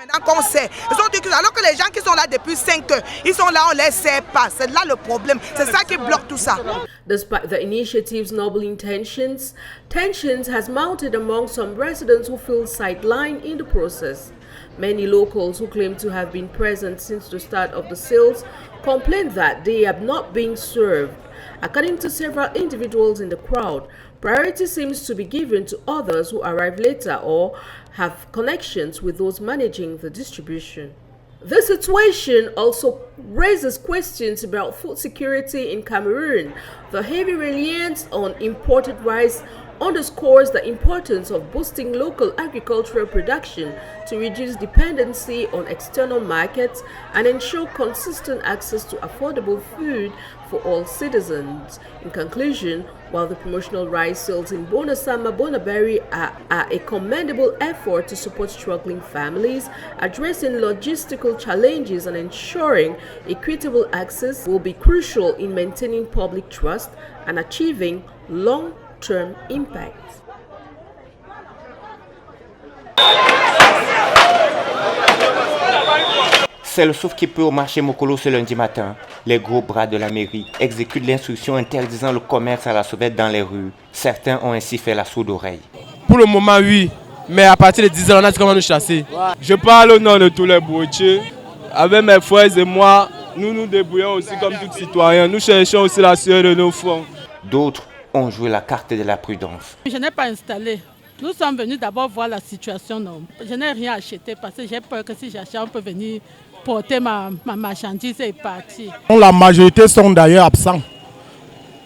Alors que les gens qui sont là depuis 5 heures, ils sont là, on ne les sert pas. C'est là le problème. C'est ça qui bloque tout ça. Despite the initiative's noble intentions, tensions has mounted among some residents who feel sidelined in the process. Many locals who claim to have been present since the start of the sales complain that they have not been served. According to several individuals in the crowd, priority seems to be given to others who arrive later or have connections with those managing the distribution. The situation also raises questions about food security in Cameroon. The heavy reliance on imported rice underscores the importance of boosting local agricultural production to reduce dependency on external markets and ensure consistent access to affordable food for all citizens. In conclusion, while the promotional rice sales in Bonasama Bonaberi are a commendable effort to support struggling families, addressing logistical challenges and ensuring equitable access will be crucial in maintaining public trust and achieving long-term impact. C'est le souffle qui peut au marché Mokolo ce lundi matin. Les gros bras de la mairie exécutent l'instruction interdisant le commerce à la sauvette dans les rues. Certains ont ainsi fait la sourde oreille. Pour le moment, oui. Mais à partir de 10 h, on a dit comment nous chasser. Je parle au nom de tous les boutiers. Avec mes frères et moi, nous nous débrouillons aussi comme tous citoyens. Nous cherchons aussi la sueur de nos fronts. D'autres ont joué la carte de la prudence. Je n'ai pas installé. Nous sommes venus d'abord voir la situation. Non. Je n'ai rien acheté parce que j'ai peur que si j'achète, on peut venir porter ma marchandise et partir. La majorité sont d'ailleurs absents.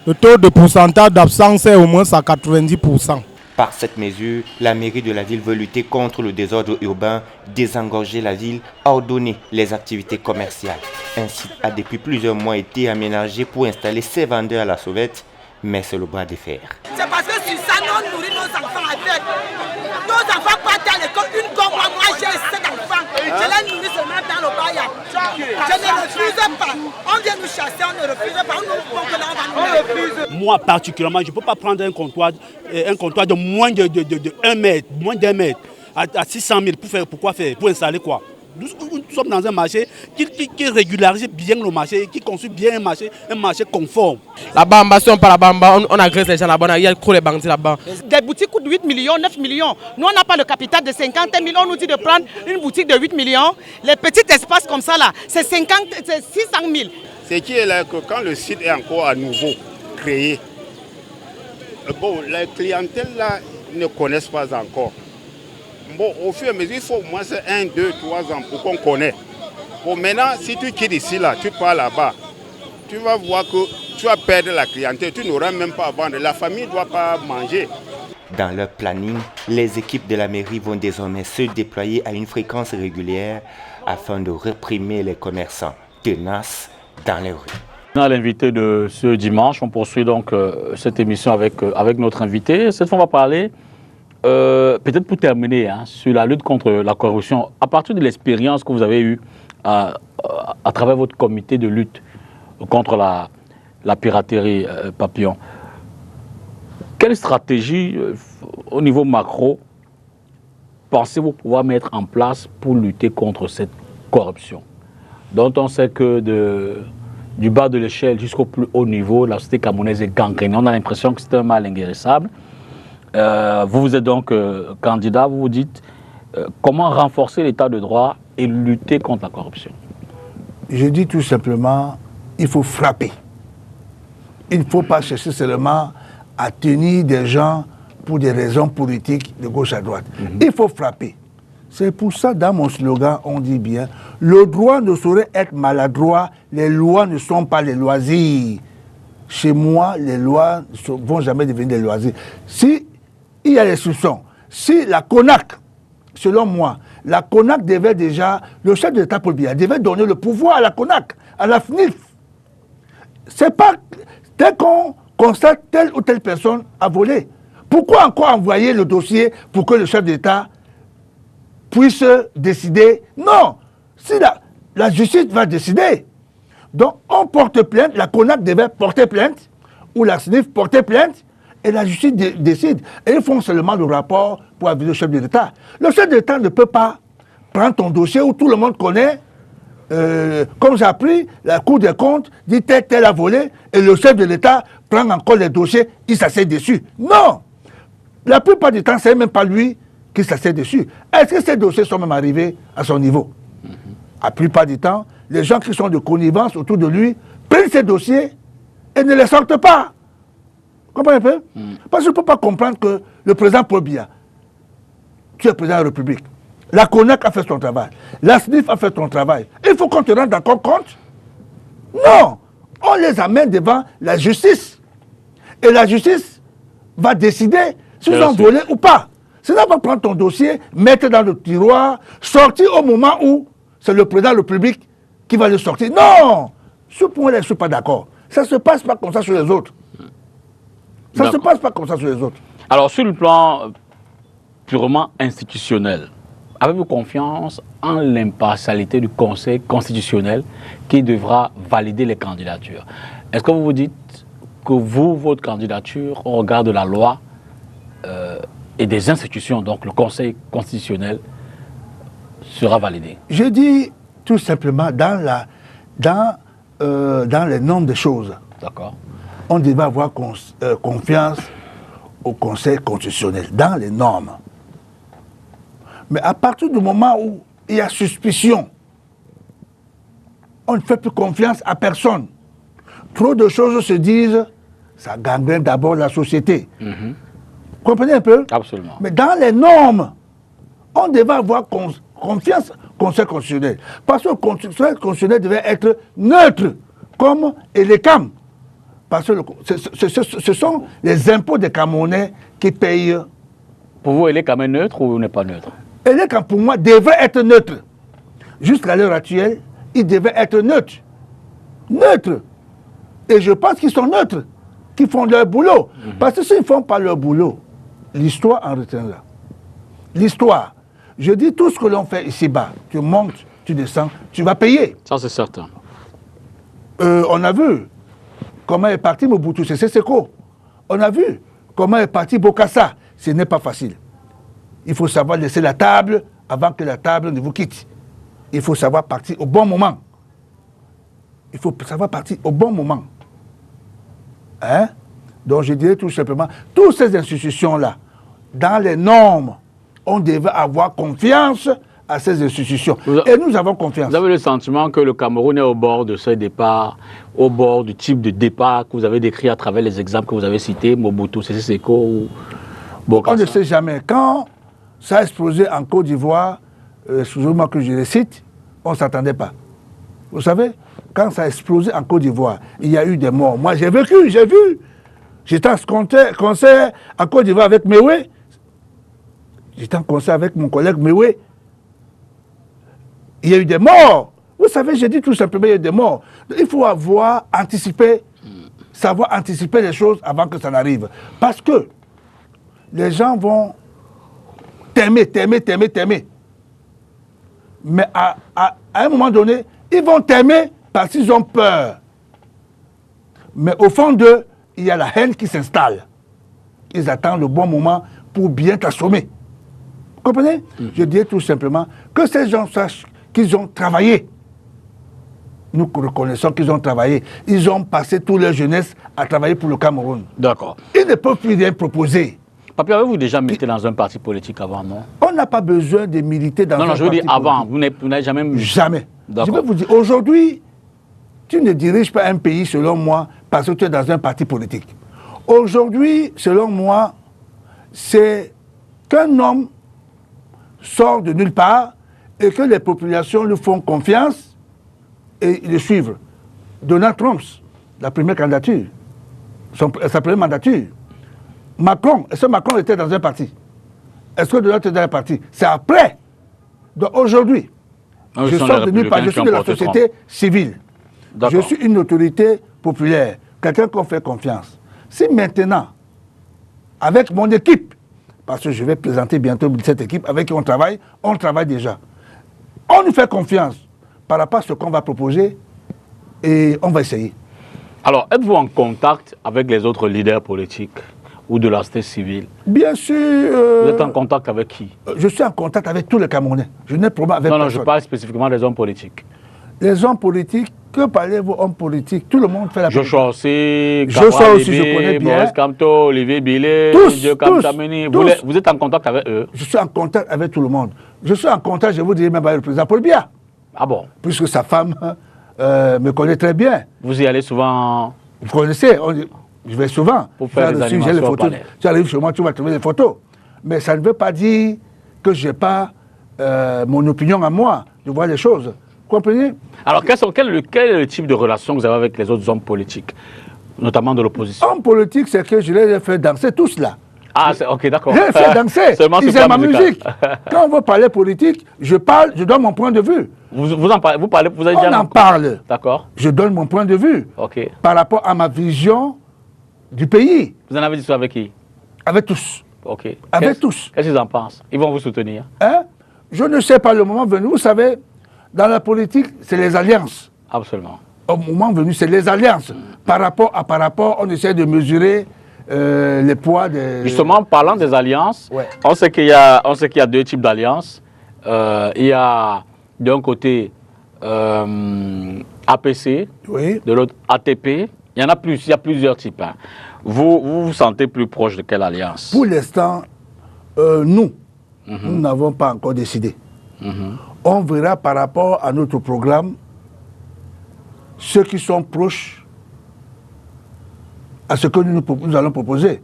Le taux de pourcentage d'absence est au moins à 90%. Par cette mesure, la mairie de la ville veut lutter contre le désordre urbain, désengorger la ville, ordonner les activités commerciales. Un site a depuis plusieurs mois été aménagé pour installer ses vendeurs à la sauvette, mais c'est le bras de fer. C'est parce que sur ça, nous nourrit nos enfants avec. Nos enfants partent à l'école, une gomme, moi j'ai 7 enfants. Je les nourris seulement dans le bail. Je ne refuse pas. On vient nous chasser, on ne refuse pas. On nous refuse. Moi particulièrement, je ne peux pas prendre un comptoir de moins de 1 mètre, moins d'1 mètre, à 600 000 pour faire, pourquoi faire? Pour installer quoi? Nous sommes dans un marché qui régularise bien le marché, qui construit bien un marché conforme. La bamba, si on parle la bamba, on agresse les gens là-bas, il y a trop de bandits là-bas. Des boutiques coûtent 8 millions, 9 millions. Nous, on n'a pas le capital de 50 millions, on nous dit de prendre une boutique de 8 millions. Les petits espaces comme ça, là, c'est 600 000. Ce qui est là, que quand le site est encore à nouveau créé, bon, la clientèle là ne connaissent pas encore. Bon, au fur et à mesure, il faut au moins 1, 2, 3 ans pour qu'on connaisse. Bon, maintenant, si tu quittes ici, là, tu pars là-bas, tu vas voir que tu vas perdre la clientèle, tu n'auras même pas à vendre. La famille ne doit pas manger. Dans leur planning, les équipes de la mairie vont désormais se déployer à une fréquence régulière afin de réprimer les commerçants tenaces dans les rues. L'invité de ce dimanche, on poursuit donc cette émission avec notre invité. Cette fois, on va parler, peut-être pour terminer, sur la lutte contre la corruption. À partir de l'expérience que vous avez eue à travers votre comité de lutte contre la piraterie papillon, quelle stratégie au niveau macro pensez-vous pouvoir mettre en place pour lutter contre cette corruption, dont on sait que du bas de l'échelle jusqu'au plus haut niveau, la société camerounaise est gangrénée. On a l'impression que c'est un mal inguérissable. Vous êtes donc candidat, vous vous dites comment renforcer l'état de droit et lutter contre la corruption? Je dis tout simplement, il faut frapper. Il ne faut pas chercher seulement à tenir des gens pour des raisons politiques de gauche à droite. Il faut frapper. C'est pour ça, dans mon slogan, on dit bien, le droit ne saurait être maladroit, les lois ne sont pas les loisirs. Chez moi, les lois ne vont jamais devenir des loisirs. Si il y a des soupçons, si la CONAC, selon moi, la CONAC devait déjà, le chef de l'État Paul Biya devait donner le pouvoir à la CONAC, à la FNIF. C'est pas, dès qu'on constate telle ou telle personne a volé, pourquoi encore envoyer le dossier pour que le chef d'État puisse décider? Non, si la justice va décider, donc on porte plainte, la CONAC devait porter plainte, ou la SNIF porter plainte, et la justice décide. Et ils font seulement le rapport pour aviser le chef de l'État. Le chef de l'État ne peut pas prendre ton dossier où tout le monde connaît, comme j'ai appris, la Cour des comptes dit tel a volé, et le chef de l'État prend encore les dossiers, il s'assied dessus. Non! La plupart du temps, ce n'est même pas lui qui s'assied dessus. Est-ce que ces dossiers sont même arrivés à son niveau? La plupart du temps, les gens qui sont de connivence autour de lui prennent ces dossiers et ne les sortent pas. Vous comprenez un peu? Parce que je ne peux pas comprendre que le président Paul Biya, tu es président de la République, la CONAC a fait son travail, la SNIF a fait son travail. Il faut qu'on te rende encore compte? Non! On les amène devant la justice. Et la justice va décider s'ils ont volé ou pas. Sinon, on va prendre ton dossier, mettre dans le tiroir, sortir au moment où c'est le président de la République qui va le sortir. Non! Ce point-là, je ne suis pas d'accord. Ça ne se passe pas comme ça sur les autres. Ça ne se passe pas comme ça sur les autres. Alors, sur le plan purement institutionnel, avez-vous confiance en l'impartialité du Conseil constitutionnel qui devra valider les candidatures? Est-ce que vous vous dites que votre candidature, au regard de la loi et des institutions, donc le Conseil constitutionnel, sera validé? Je dis tout simplement dans les normes des choses. D'accord. On devait avoir confiance au Conseil constitutionnel, dans les normes. Mais à partir du moment où il y a suspicion, on ne fait plus confiance à personne. Trop de choses se disent, ça gangrène d'abord la société. Vous comprenez un peu? Absolument. Mais dans les normes, on devait avoir confiance au Conseil constitutionnel. Parce que le Conseil constitutionnel devait être neutre, comme ELECAM. Parce que ce sont les impôts des Camerounais qui payent. Pour vous, ELECAM est neutre ou n'est pas neutre? ELECAM, pour moi, devait être neutre. Jusqu'à l'heure actuelle, il devait être neutre. Neutre. Et je pense qu'ils sont neutres, qu'ils font leur boulot. Parce que s'ils ne font pas leur boulot, l'histoire en retiendra. L'histoire. Je dis tout ce que l'on fait ici-bas. Tu montes, tu descends, tu vas payer. Ça, c'est certain. On a vu comment est parti Mobutu Sese Seko. On a vu comment est parti Bokassa. Ce n'est pas facile. Il faut savoir laisser la table avant que la table ne vous quitte. Il faut savoir partir au bon moment. Il faut savoir partir au bon moment. Hein? Donc je dirais tout simplement, toutes ces institutions-là, dans les normes, on devait avoir confiance à ces institutions. Et nous avons confiance. Vous avez le sentiment que le Cameroun est au bord de ce départ, au bord du type de départ que vous avez décrit à travers les exemples que vous avez cités, Mobutu Sese Seko ou Bokassa? On ne sait jamais. Quand ça a explosé en Côte d'Ivoire, excusez-moi que je les cite, on ne s'attendait pas. Vous savez, quand ça a explosé en Côte d'Ivoire, il y a eu des morts. Moi, j'ai vécu, j'ai vu. J'étais en concert en Côte d'Ivoire avec Mewé. J'étais en concert avec mon collègue Mewé. Il y a eu des morts. Vous savez, j'ai dit tout simplement, il y a eu des morts. Il faut avoir anticipé, savoir anticiper les choses avant que ça n'arrive. Parce que les gens vont t'aimer. Mais à un moment donné, ils vont t'aimer parce qu'ils ont peur. Mais au fond d'eux, il y a la haine qui s'installe. Ils attendent le bon moment pour bien t'assommer. Vous comprenez? Je dis tout simplement que ces gens sachent qu'ils ont travaillé. nous reconnaissons qu'ils ont travaillé. Ils ont passé toute leur jeunesse à travailler pour le Cameroun. D'accord. Ils ne peuvent plus rien proposer. Papi, avez-vous déjà milité dans un parti politique avant, non? On n'a pas besoin de militer dans un parti politique. Non, je veux dire avant. Vous n'avez jamais milité? Jamais. Je vais vous dire, aujourd'hui, tu ne diriges pas un pays, selon moi, parce que tu es dans un parti politique. Aujourd'hui, selon moi, c'est qu'un homme sort de nulle part et que les populations lui font confiance et le suivent. Donald Trump, la première candidature, sa première mandature. Macron, est-ce que Macron était dans un parti? Est-ce que Donald était dans un parti? C'est après. Donc aujourd'hui, je sors de nulle part, je suis de la société civile. Je suis une autorité populaire, quelqu'un qu'on fait confiance. Si maintenant, avec mon équipe, parce que je vais présenter bientôt cette équipe avec qui on travaille déjà. On nous fait confiance par rapport à ce qu'on va proposer et on va essayer. Alors, êtes-vous en contact avec les autres leaders politiques ou de la société civile? Bien sûr. Vous êtes en contact avec qui? Je suis en contact avec tous les Camerounais. Je n'ai problème avec personne. Non, je parle spécifiquement des hommes politiques. Les hommes politiques, que parlez-vous hommes politiques? Tout le monde fait la politique. Joshua aussi, Joshua aussi, je connais bien. Maurice Kamto, Olivier Billet, Dieu Kamtamini. Vous êtes en contact avec eux? Je suis en contact avec tout le monde. Je suis en contact, je vous dirais même avec le président Paul Biya. Ah bon? Puisque sa femme me connaît très bien. Vous y allez souvent? Vous connaissez, je vais souvent. Pour faire des animations les photos. Tu arrives chez moi, tu vas trouver des photos. Mais ça ne veut pas dire que je n'ai pas mon opinion à moi. Je vois les choses. Vous comprenez? Alors, quel est le type de relation que vous avez avec les autres hommes politiques, notamment de l'opposition? Hommes politiques, c'est que je les ai fait danser tous là. Ah, ok, d'accord. Je les ai fait danser. Ils aiment ma musique. Quand on veut parler politique, je parle, je donne mon point de vue. Vous en parlez, vous avez on en parle. D'accord. Je donne mon point de vue. Ok. Par rapport à ma vision du pays. Vous en avez dit ça avec qui? Avec tous. Ok. Avec tous. Qu'est-ce qu'ils en pensent? Ils vont vous soutenir? Hein? Je ne sais pas le moment venu. Vous savez, dans la politique, c'est les alliances. Absolument. Au moment venu, c'est les alliances. Par rapport, on essaie de mesurer les poids des... Justement, parlant des alliances, on sait qu'il y a deux types d'alliances. Il y a d'un côté APC, de l'autre ATP. Il y en a plus, il y a plusieurs types. Hein. Vous vous sentez plus proche de quelle alliance? Pour l'instant, nous n'avons pas encore décidé. On verra par rapport à notre programme ceux qui sont proches à ce que nous allons proposer.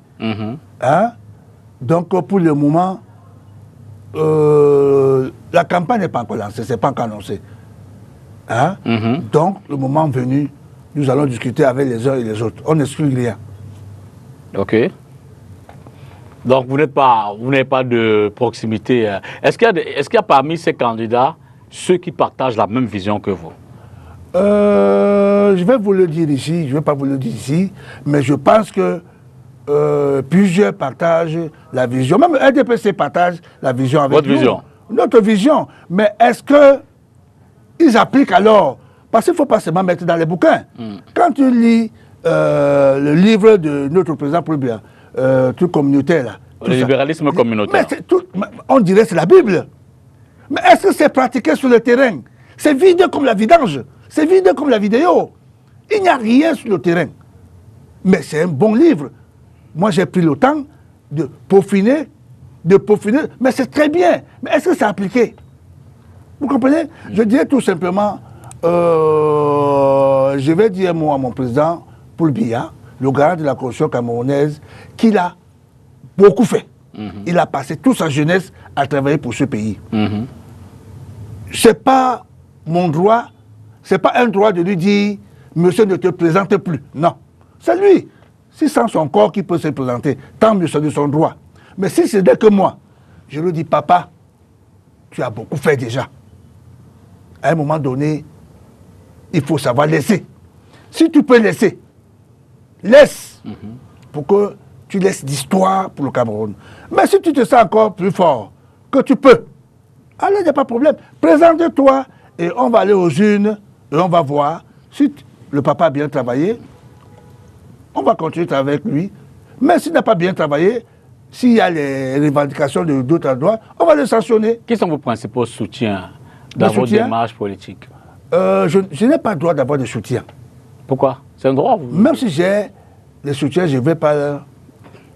Hein? Donc, pour le moment, la campagne n'est pas encore lancée, ce n'est pas encore annoncé. Hein? Donc, le moment venu, nous allons discuter avec les uns et les autres. On n'exclut rien. Ok. Donc, vous n'avez pas de proximité. Est-ce qu'il y a parmi ces candidats ceux qui partagent la même vision que vous? Je vais vous le dire ici, je ne vais pas vous le dire ici, mais je pense que plusieurs partagent la vision. Même le RDPC partage la vision avec Votre vision? Notre vision. Mais est-ce qu'ils appliquent alors? Parce qu'il ne faut pas seulement mettre dans les bouquins. Quand tu lis le livre de notre président Paul Biya, truc communautaire là. Le libéralisme communautaire. On dirait que c'est la Bible. Mais est-ce que c'est pratiqué sur le terrain? C'est vide comme la vidange. C'est vide comme la vidéo. Il n'y a rien sur le terrain. Mais c'est un bon livre. Moi, j'ai pris le temps de peaufiner. Mais c'est très bien. Mais est-ce que c'est appliqué? Vous comprenez? Je dirais tout simplement, je vais dire un mot à mon président Paul Biya, le garant de la Constitution camerounaise, qu'il a beaucoup fait. Il a passé toute sa jeunesse à travailler pour ce pays. Ce n'est pas mon droit, ce n'est pas un droit de lui dire « Monsieur, ne te présente plus ». Non, c'est lui. Si c'est son corps qui peut se présenter, tant mieux, c'est de son droit. Mais si c'est dès que moi, je lui dis « Papa, tu as beaucoup fait déjà. À un moment donné, il faut savoir laisser. Si tu peux laisser, laisse pour que tu laisses d'histoire pour le Cameroun. Mais si tu te sens encore plus fort que tu peux, alors il n'y a pas de problème. Présente-toi et on va aller aux urnes et on va voir si le papa a bien travaillé. On va continuer avec lui. Mais s'il n'a pas bien travaillé, s'il y a les revendications de d'autres endroits, on va le sanctionner. Quels sont vos principaux soutiens dans votre démarche politique? Je n'ai pas le droit d'avoir de soutien. Pourquoi? C'est un droit. Même si j'ai des soutiens, je ne vais pas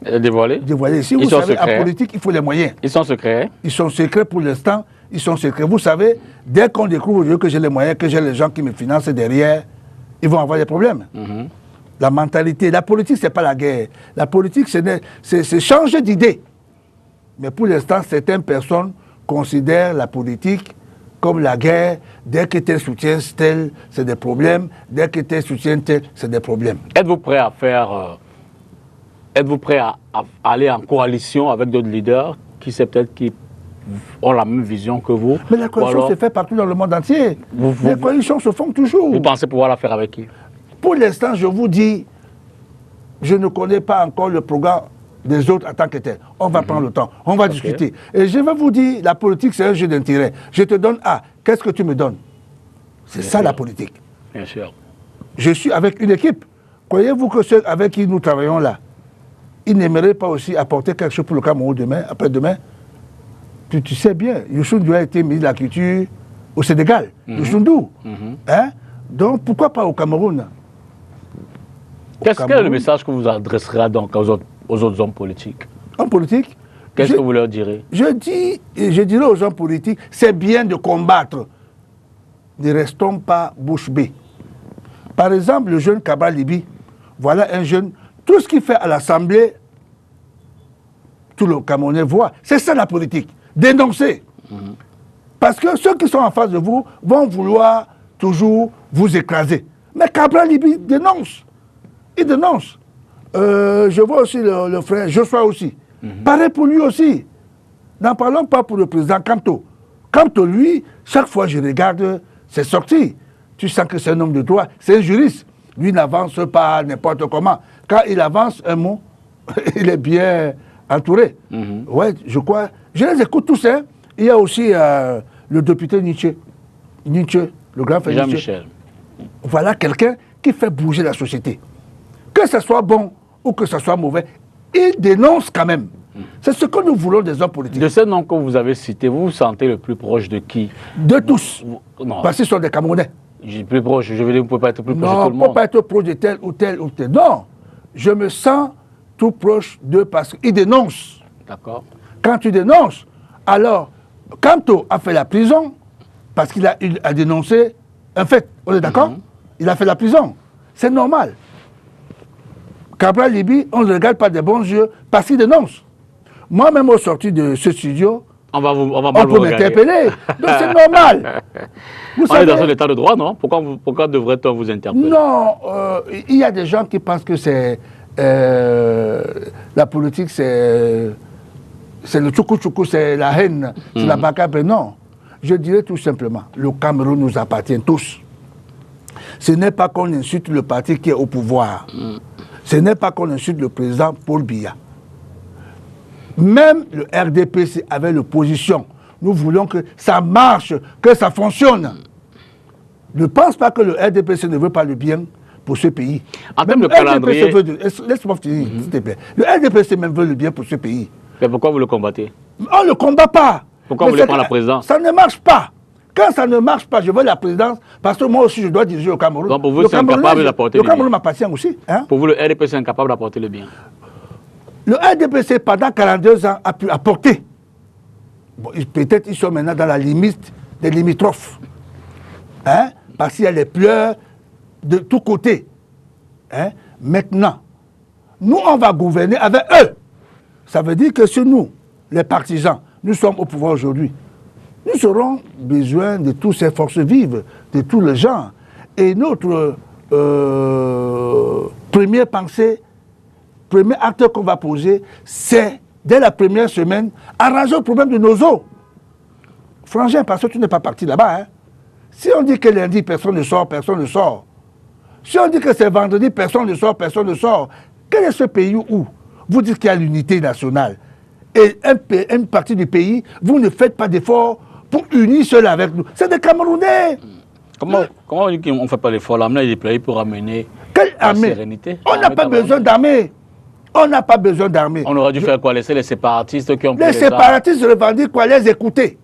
dévoiler. Si vous savez, en politique, il faut les moyens. Ils sont secrets. Ils sont secrets pour l'instant. Ils sont secrets. Vous savez, dès qu'on découvre que j'ai les moyens, que j'ai les gens qui me financent derrière, ils vont avoir des problèmes. La mentalité, la politique, ce n'est pas la guerre. La politique, c'est changer d'idée. Mais pour l'instant, certaines personnes considèrent la politique comme la guerre. Dès que tel soutient tel, c'est des problèmes. Dès que tel soutient tel, c'est des problèmes. Êtes-vous prêt à faire... Êtes-vous prêt à aller en coalition avec d'autres leaders qui ont la même vision que vous? Mais la coalition se fait partout dans le monde entier. Les coalitions se font toujours. Vous pensez pouvoir la faire avec qui? Pour l'instant, je vous dis, je ne connais pas encore le programme des autres en tant que tel. On va prendre le temps, on va discuter. Et je vais vous dire, la politique, c'est un jeu d'intérêt. Je te donne A, qu'est-ce que tu me donnes? C'est ça la politique. Bien sûr. Je suis avec une équipe. Croyez-vous que ceux avec qui nous travaillons là, ils n'aimeraient pas aussi apporter quelque chose pour le Cameroun demain, après-demain? Tu sais bien, Youssou N'Dour a été ministre de la Culture au Sénégal. Youssou N'Dour. Donc pourquoi pas au Cameroun? Quel est le message que vous adresserez donc aux autres hommes politiques? En politique? Qu'est-ce que vous leur direz? Je dirais aux hommes politiques, c'est bien de combattre. Ne restons pas bouche bée. Par exemple, le jeune Cabral Libi, voilà un jeune, tout ce qu'il fait à l'Assemblée, tout le Camerounais voit. C'est ça la politique, dénoncer. Parce que ceux qui sont en face de vous vont vouloir toujours vous écraser. Mais Cabral Libi dénonce. Il dénonce. Je vois aussi le frère Joshua aussi. Pareil pour lui aussi. N'en parlons pas pour le président Kamto. Kamto, lui, chaque fois que je regarde ses sorties, tu sens que c'est un homme de droit, c'est un juriste. Lui n'avance pas n'importe comment. Quand il avance un mot, il est bien entouré. Ouais, je crois. Je les écoute tous. Hein. Il y a aussi le député Nietzsche, le grand frère Jean-Michel. Voilà quelqu'un qui fait bouger la société. Que ce soit bon ou que ce soit mauvais, il dénonce quand même. C'est ce que nous voulons des hommes politiques. De ces noms que vous avez cités, vous vous sentez le plus proche de qui? De tous. Non. Parce qu'ils sont des Camerounais. Plus proche, je veux dire, vous ne pouvez pas être plus proche de tout le monde. Non, on ne peut pas être proche de tel ou tel ou tel. Non, je me sens tout proche d'eux parce qu'ils dénoncent. D'accord. Quand tu dénonces, alors, Kamto a fait la prison parce qu'il a dénoncé un fait. On est d'accord? Il a fait la prison. C'est normal. Cabral Libi, on ne le regarde pas des bons yeux parce qu'il dénonce. Moi-même, au sorti de ce studio, on peut m'interpeller. Donc c'est normal. On est dans un état de droit, non? Pourquoi devrait-on vous interpeller? Non, il y a des gens qui pensent que c'est la politique, c'est le tchoukou-tchoukou, c'est la haine, c'est la bacabre. Non. Je dirais tout simplement, le Cameroun nous appartient tous. Ce n'est pas qu'on insulte le parti qui est au pouvoir. Ce n'est pas qu'on insulte le président Paul Biya. Même le RDPC avait l'opposition. Nous voulons que ça marche, que ça fonctionne. Ne pense pas que le RDPC ne veut pas le bien pour ce pays. En termes de calendrier... Laisse-moi finir, s'il te plaît. Le RDPC même veut le bien pour ce pays. Mais pourquoi vous le combattez? On ne le combat pas. Pourquoi vous voulez prendre la présidence? Ça ne marche pas. Quand ça ne marche pas, je veux la présidence parce que moi aussi je dois diriger au Cameroun. Donc pour vous, c'est incapable d'apporter le bien. Le Cameroun m'appartient aussi. Hein? Pour vous, le RDPC est incapable d'apporter le bien. Le RDPC, pendant 42 ans, a pu apporter. Bon, peut-être ils sont maintenant dans la limite des limitrophes. Hein? Parce qu'il y a les pleurs de tous côtés. Hein? Maintenant, nous, on va gouverner avec eux. Ça veut dire que si nous, les partisans, nous sommes au pouvoir aujourd'hui, nous aurons besoin de toutes ces forces vives, de tous les gens. Et notre première pensée, premier acte qu'on va poser, c'est, dès la première semaine, arranger le problème de nos eaux. Frangin, parce que tu n'es pas parti là-bas. Hein. Si on dit que lundi, personne ne sort, personne ne sort. Si on dit que c'est vendredi, personne ne sort, personne ne sort. Quel est ce pays où vous dites qu'il y a l'unité nationale et une partie du pays, vous ne faites pas d'efforts pour unir cela avec nous. C'est des Camerounais. Comment on dit qu'on ne fait pas d'efforts? L'armée est déployée pour amener la sérénité. On n'a pas besoin d'armée. On n'a pas besoin d'armée. On aurait dû faire quoi? Laisser les séparatistes qui ont pris les séparatistes revendiquent quoi? Les écouter.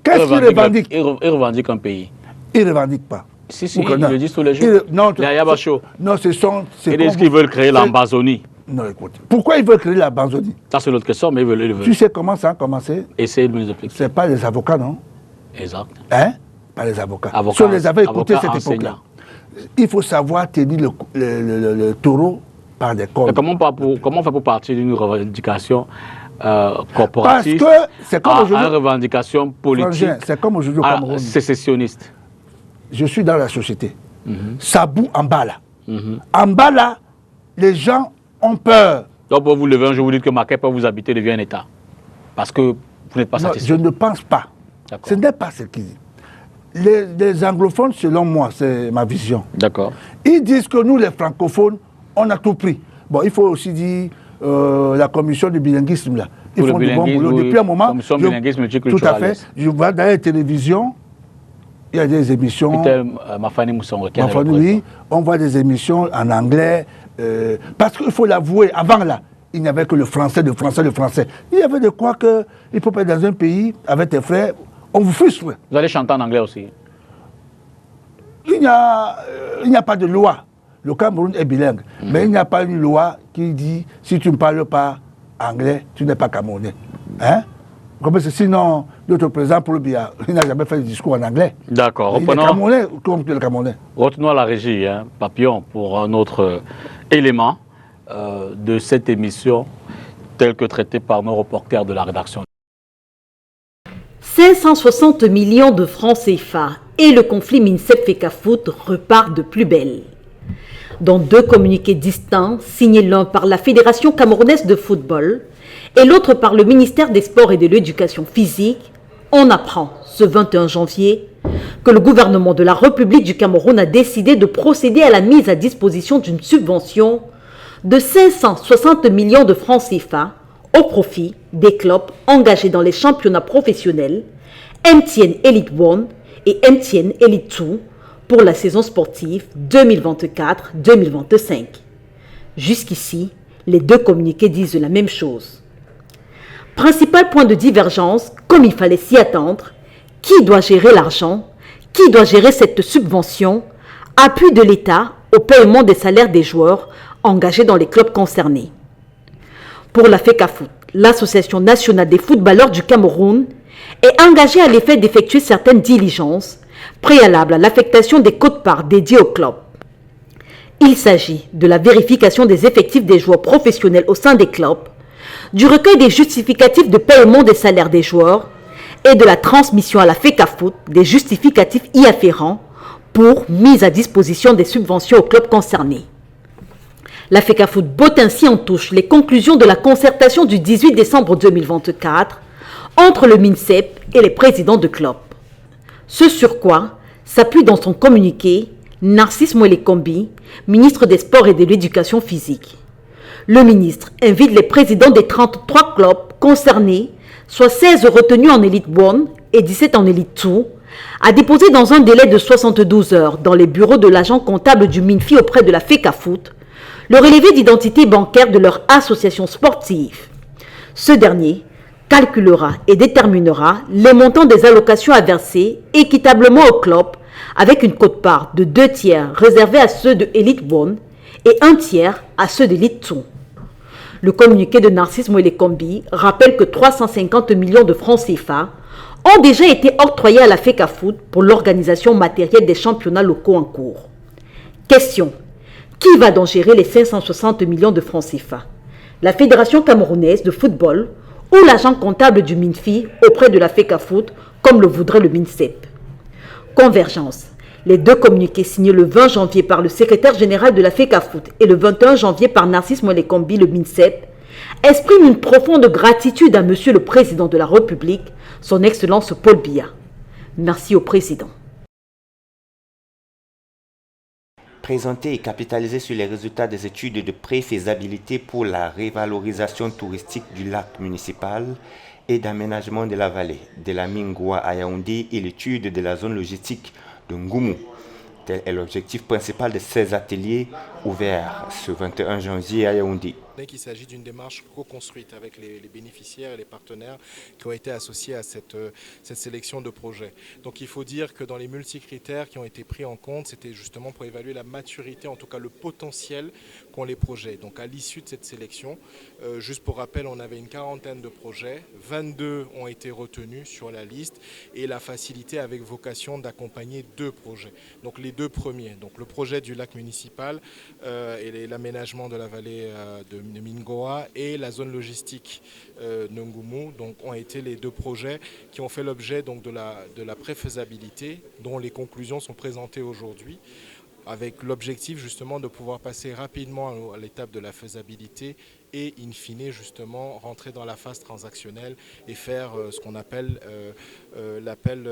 Qu'est-ce qu'ils revendiquent? Ils revendiquent un pays. Ils ne revendiquent pas. Si, ils le disent tous les jours. Les Ayabacho. Non, ils disent qu'ils veulent créer l'Ambazonie. Non, écoute. Pourquoi ils veulent créer l'Ambazonie? Ça, c'est notre question, mais ils veulent. Tu sais comment ça a commencé? Essayez de nous expliquer. Ce n'est pas les avocats, non? Exact. Hein? Pas les avocats. Avocats, si on les avait écoutés cette enseignants. époque-là. Il faut savoir tenir le taureau par des cordes. Comment on fait pour partir d'une revendication corporatiste Parce que c'est comme à aujourd'hui. une revendication politique, c'est comme aujourd'hui au Cameroun. sécessionniste? Je suis dans la société. Ça boue en bas là. En bas là, les gens ont peur. Donc pour vous lever un jour, vous dites que Maquet peut vous habiter devient un État. Parce que vous n'êtes pas satisfait. Je ne pense pas. Ce n'est pas ce qu'ils disent. Les anglophones, selon moi, c'est ma vision. D'accord. Ils disent que nous, les francophones, on a tout pris. Bon, il faut aussi dire la commission du bilinguisme là. Ils font du bon boulot. Depuis un moment, commission bilinguisme tout à fait. Je vois dans la télévision, il y a des émissions. Mafani Moussongoké. Oui, on voit des émissions en anglais. Parce qu'il faut l'avouer, avant là, il n'y avait que le français, le français, le français. Il y avait de quoi qu'il faut pas être dans un pays avec tes frères. On vous frustre. Vous allez chanter en anglais aussi? Il n'y a pas de loi. Le Cameroun est bilingue. Mais il n'y a pas une loi qui dit si tu ne parles pas anglais, tu n'es pas camerounais. Hein? Sinon, notre président Paul Biya, il n'a jamais fait de discours en anglais. D'accord. Reprenons. Il est camerounais comme le Camerounais. Retenons à la régie, hein, Papillon, pour un autre élément de cette émission, tel que traité par nos reporters de la rédaction. 560 millions de francs CFA et le conflit MINSEP-FECAFOOT repart de plus belle. Dans deux communiqués distincts, signés l'un par la Fédération camerounaise de football et l'autre par le ministère des Sports et de l'Éducation physique, on apprend ce 21 janvier que le gouvernement de la République du Cameroun a décidé de procéder à la mise à disposition d'une subvention de 560 millions de francs CFA au profit des clubs engagés dans les championnats professionnels MTN Elite 1 et MTN Elite 2 pour la saison sportive 2024-2025. Jusqu'ici, les deux communiqués disent la même chose. Principal point de divergence, comme il fallait s'y attendre, qui doit gérer l'argent? Qui doit gérer cette subvention? Appui de l'État au paiement des salaires des joueurs engagés dans les clubs concernés. Pour la FECAFOOT, l'Association nationale des footballeurs du Cameroun est engagée à l'effet d'effectuer certaines diligences préalables à l'affectation des quotes-parts dédiées au club. Il s'agit de la vérification des effectifs des joueurs professionnels au sein des clubs, du recueil des justificatifs de paiement des salaires des joueurs et de la transmission à la FECAFOOT des justificatifs y afférents pour mise à disposition des subventions aux clubs concernés. La FECAFOOT botte ainsi en touche les conclusions de la concertation du 18 décembre 2024 entre le MINSEP et les présidents de clubs. Ce sur quoi s'appuie dans son communiqué Narcisse Mwele-Kombi, ministre des Sports et de l'Éducation physique. Le ministre invite les présidents des 33 clubs concernés, soit 16 retenus en Elite 1 et 17 en Elite 2, à déposer dans un délai de 72 heures dans les bureaux de l'agent comptable du MINFI auprès de la FECAFOOT le relevé d'identité bancaire de leur association sportive. Ce dernier calculera et déterminera les montants des allocations à verser équitablement au club avec une quote-part de 2/3 réservée à ceux de Elite 1 et 1/3 à ceux d'Elite 2. Le communiqué de Narcisse Mwele-Kombi rappelle que 350 millions de francs CFA ont déjà été octroyés à la FECAFOOT pour l'organisation matérielle des championnats locaux en cours. Question: qui va donc gérer les 560 millions de francs CFA? La Fédération camerounaise de football ou l'agent comptable du MINFI auprès de la FECAFOOT, comme le voudrait le MINSEP? Convergence. Les deux communiqués signés le 20 janvier par le secrétaire général de la FECAFOOT et le 21 janvier par Narcisse Mwele-Kombi, le MINSEP, expriment une profonde gratitude à Monsieur le Président de la République, son Excellence Paul Biya. Merci au Président. Présenter et capitaliser sur les résultats des études de préfaisabilité pour la révalorisation touristique du lac municipal et d'aménagement de la vallée de la Mingoua à Yaoundé et l'étude de la zone logistique de Ngoumou. Tel est l'objectif principal de ces ateliers ouverts ce 21 janvier à Yaoundé. Il s'agit d'une démarche co-construite avec les bénéficiaires et les partenaires qui ont été associés à cette sélection de projets. Donc il faut dire que dans les multicritères qui ont été pris en compte, c'était justement pour évaluer la maturité, en tout cas le potentiel qu'ont les projets. Donc à l'issue de cette sélection, juste pour rappel, on avait une quarantaine de projets, 22 ont été retenus sur la liste et la facilité avec vocation d'accompagner 2 projets. Donc les 2 premiers, donc le projet du lac municipal et l'aménagement de la vallée de Mingoa et la zone logistique Nungumu, donc ont été les 2 projets qui ont fait l'objet donc de la préfaisabilité dont les conclusions sont présentées aujourd'hui, avec l'objectif justement de pouvoir passer rapidement à l'étape de la faisabilité et in fine justement rentrer dans la phase transactionnelle et faire ce qu'on appelle l'appel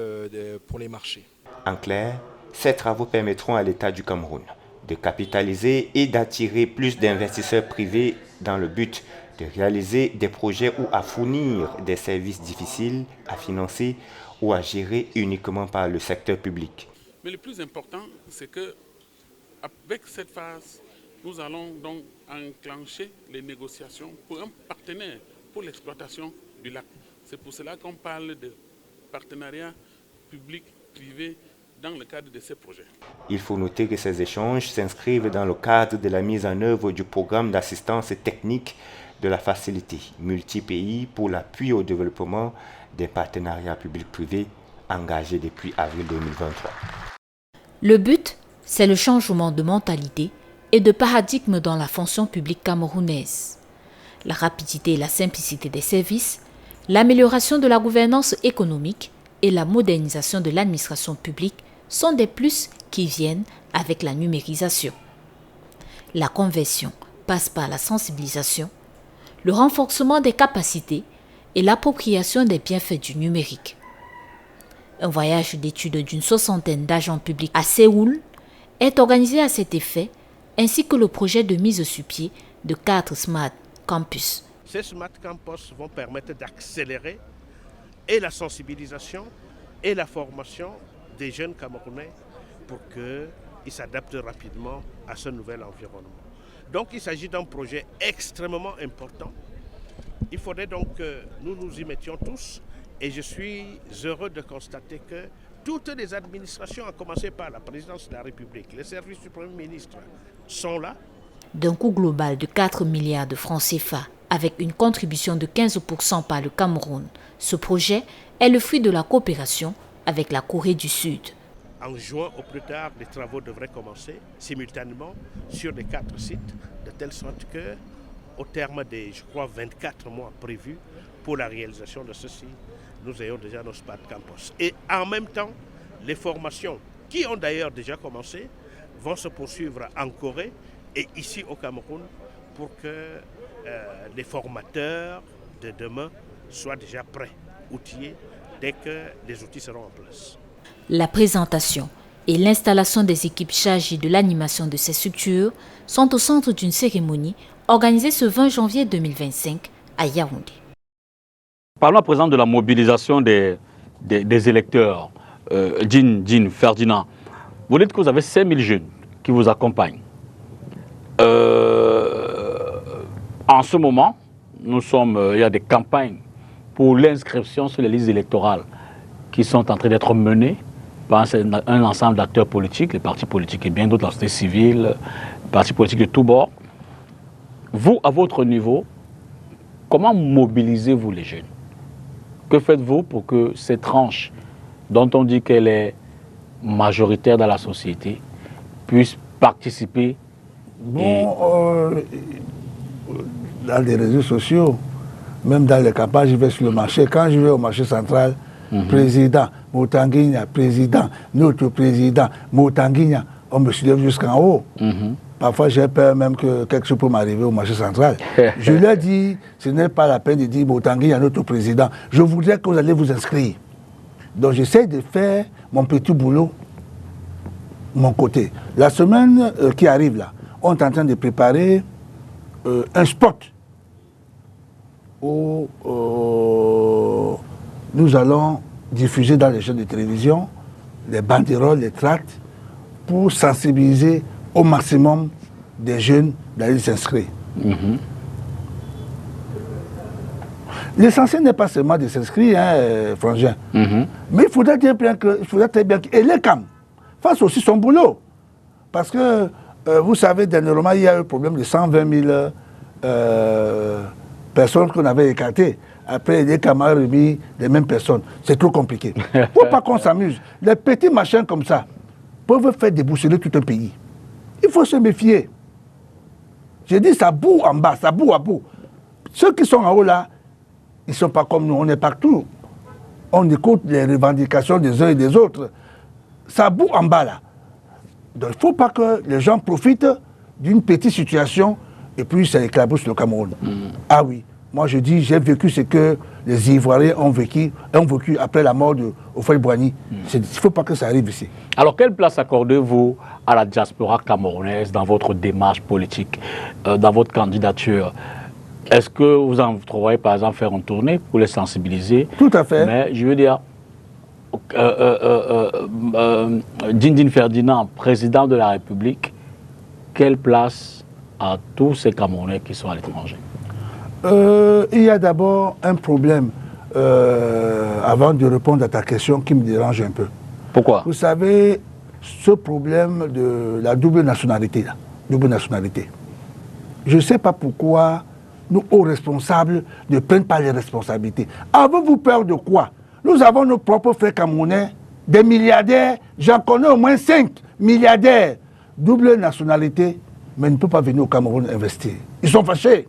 pour les marchés. En clair, ces travaux permettront à l'État du Cameroun de capitaliser et d'attirer plus d'investisseurs privés dans le but de réaliser des projets ou à fournir des services difficiles à financer ou à gérer uniquement par le secteur public. Mais le plus important, c'est que avec cette phase, nous allons donc enclencher les négociations pour un partenaire pour l'exploitation du lac. C'est pour cela qu'on parle de partenariat public-privé dans le cadre de ces projets. Il faut noter que ces échanges s'inscrivent dans le cadre de la mise en œuvre du programme d'assistance technique de la facilité multi-pays pour l'appui au développement des partenariats publics-privés engagés depuis avril 2023. Le but, c'est le changement de mentalité et de paradigme dans la fonction publique camerounaise. La rapidité et la simplicité des services, l'amélioration de la gouvernance économique et la modernisation de l'administration publique sont des plus qui viennent avec la numérisation. La conversion passe par la sensibilisation, le renforcement des capacités et l'appropriation des bienfaits du numérique. Un voyage d'études d'une 60aine d'agents publics à Séoul est organisé à cet effet, ainsi que le projet de mise sur pied de 4 Smart Campus. Ces Smart Campus vont permettre d'accélérer et la sensibilisation et la formation des jeunes Camerounais pour qu'ils s'adaptent rapidement à ce nouvel environnement. Donc il s'agit d'un projet extrêmement important. Il faudrait donc que nous nous y mettions tous et je suis heureux de constater que toutes les administrations, à commencer par la présidence de la République, les services du Premier ministre, sont là. D'un coût global de 4 milliards de francs CFA, avec une contribution de 15% par le Cameroun, ce projet est le fruit de la coopération avec la Corée du Sud. En juin au plus tard, les travaux devraient commencer simultanément sur les 4 sites, de telle sorte que, au terme des, 24 mois prévus pour la réalisation de ceci, nous ayons déjà nos Smart Campus. Et en même temps, les formations, qui ont d'ailleurs déjà commencé, vont se poursuivre en Corée et ici au Cameroun pour que les formateurs de demain soient déjà prêts, outillés, dès que les outils seront en place. La présentation et l'installation des équipes chargées de l'animation de ces structures sont au centre d'une cérémonie organisée ce 20 janvier 2025 à Yaoundé. Parlons à présent de la mobilisation des électeurs. Jean Ferdinand, vous dites que vous avez 5000 jeunes qui vous accompagnent. En ce moment, il y a des campagnes pour l'inscription sur les listes électorales qui sont en train d'être menées par un ensemble d'acteurs politiques, les partis politiques et bien d'autres, la société civile, les partis politiques de tous bords. Vous, à votre niveau, comment mobilisez-vous les jeunes? Que faites-vous pour que cette tranche, dont on dit qu'elle est majoritaire dans la société, puisse participer? Bon, dans les réseaux sociaux, même dans les campagnes, je vais sur le marché. Quand je vais au marché central, président, Motanguinia, président, notre président, Motanguinia, on me soulève jusqu'en haut. Parfois, j'ai peur même que quelque chose peut m'arriver au marché central. Je leur dis, ce n'est pas la peine de dire Motanguinia, notre président. Je voudrais que vous allez vous inscrire. Donc, j'essaie de faire mon petit boulot, mon côté. La semaine qui arrive là, on est en train de préparer un spot où nous allons diffuser dans les chaînes de télévision les banderoles, les tracts pour sensibiliser au maximum des jeunes d'aller s'inscrire. L'essentiel n'est pas seulement de s'inscrire, hein, Frangin. Mais il faudrait très bien que l'ECAM fasse aussi son boulot. Parce que, vous savez, dernièrement, il y a eu le problème de 120 000 personnes qu'on avait écartées. Après, l'ECAM a remis les mêmes personnes. C'est trop compliqué. Il ne faut pas qu'on s'amuse. Les petits machins comme ça peuvent faire déboussoler tout un pays. Il faut se méfier. J'ai dit, ça boue en bas, ça boue à bout. Ceux qui sont en haut là, ils ne sont pas comme nous, on est partout. On écoute les revendications des uns et des autres. Ça boue en bas là. Donc il ne faut pas que les gens profitent d'une petite situation et puis ça éclabousse le Cameroun. Ah oui, moi je dis, j'ai vécu ce que les Ivoiriens ont vécu après la mort de Houphouët-Boigny. Il ne faut pas que ça arrive ici. Alors quelle place accordez-vous à la diaspora camerounaise dans votre démarche politique, dans votre candidature? Est-ce que vous en trouverez par exemple faire une tournée pour les sensibiliser? Tout à fait. Mais je veux dire, Dindine Ferdinand, président de la République, quelle place à tous ces Camerounais qui sont à l'étranger? Il y a d'abord un problème, avant de répondre à ta question, qui me dérange un peu. Pourquoi? Vous savez, ce problème de la double nationalité, je ne sais pas pourquoi nous, hauts responsables, ne prennent pas les responsabilités. Avez-vous peur de quoi? Nous avons nos propres frères camerounais, des milliardaires, j'en connais au moins 5 milliardaires. Double nationalité, mais ils ne peuvent pas venir au Cameroun investir. Ils sont fâchés.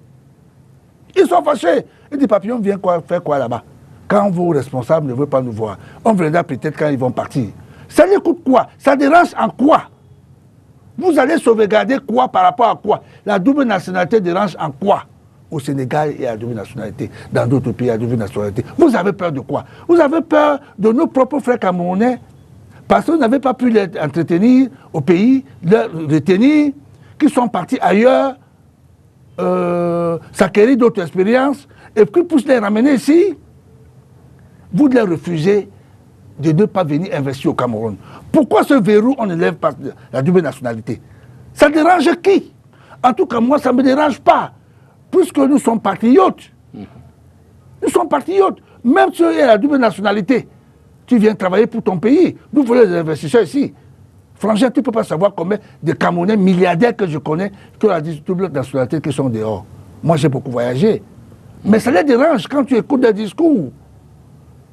Ils sont fâchés. Ils disent, Papillon vient faire quoi là-bas? Quand vos responsables ne veulent pas nous voir, on viendra peut-être quand ils vont partir. Ça les coûte quoi? Ça dérange en quoi? Vous allez sauvegarder quoi par rapport à quoi? La double nationalité dérange en quoi? Au Sénégal, il y a la double nationalité. Dans d'autres pays, il y a la double nationalité. Vous avez peur de quoi? Vous avez peur de nos propres frères camerounais parce que vous n'avez pas pu les entretenir au pays, les retenir, qui sont partis ailleurs, s'acquérir d'autres expériences, et puis pour les ramener ici, vous les refusez de ne pas venir investir au Cameroun. Pourquoi ce verrou, on ne lève pas la double nationalité? Ça dérange qui? En tout cas, moi, ça ne me dérange pas. Puisque nous sommes patriotes. Nous sommes patriotes. Même si il y a la double nationalité, tu viens travailler pour ton pays. Nous voulons des investisseurs ici. Franchement, tu ne peux pas savoir combien de Camerounais milliardaires que je connais qui ont la double nationalité qui sont dehors. Moi, j'ai beaucoup voyagé. Mais ça les dérange quand tu écoutes des discours.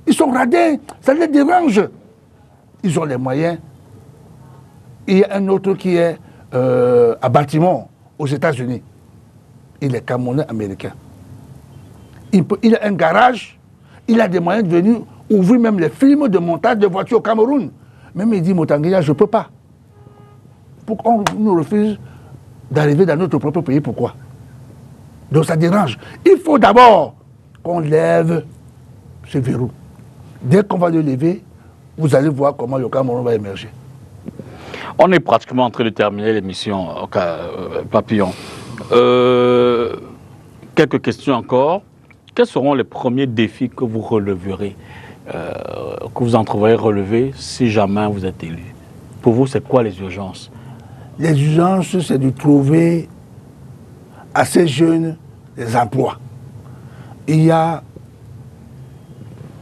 Ils sont radins, ça les dérange. Ils ont les moyens. Il y a un autre qui est à Baltimore, aux États-Unis. Il est Camerounais américain. Il a un garage, il a des moyens de venir ouvrir même les films de montage de voitures au Cameroun. Même il dit, Motanguia, je ne peux pas. Pourquoi on nous refuse d'arriver dans notre propre pays? Pourquoi? Donc ça dérange. Il faut d'abord qu'on lève ce verrou. Dès qu'on va le lever, vous allez voir comment le Cameroun va émerger. On est pratiquement en train de terminer l'émission, Papillon. Quelques questions encore. Quels seront les premiers défis que vous releverez, que vous entrevoyez relever si jamais vous êtes élu? Pour vous, c'est quoi les urgences? Les urgences, c'est de trouver à ces jeunes des emplois. Il y a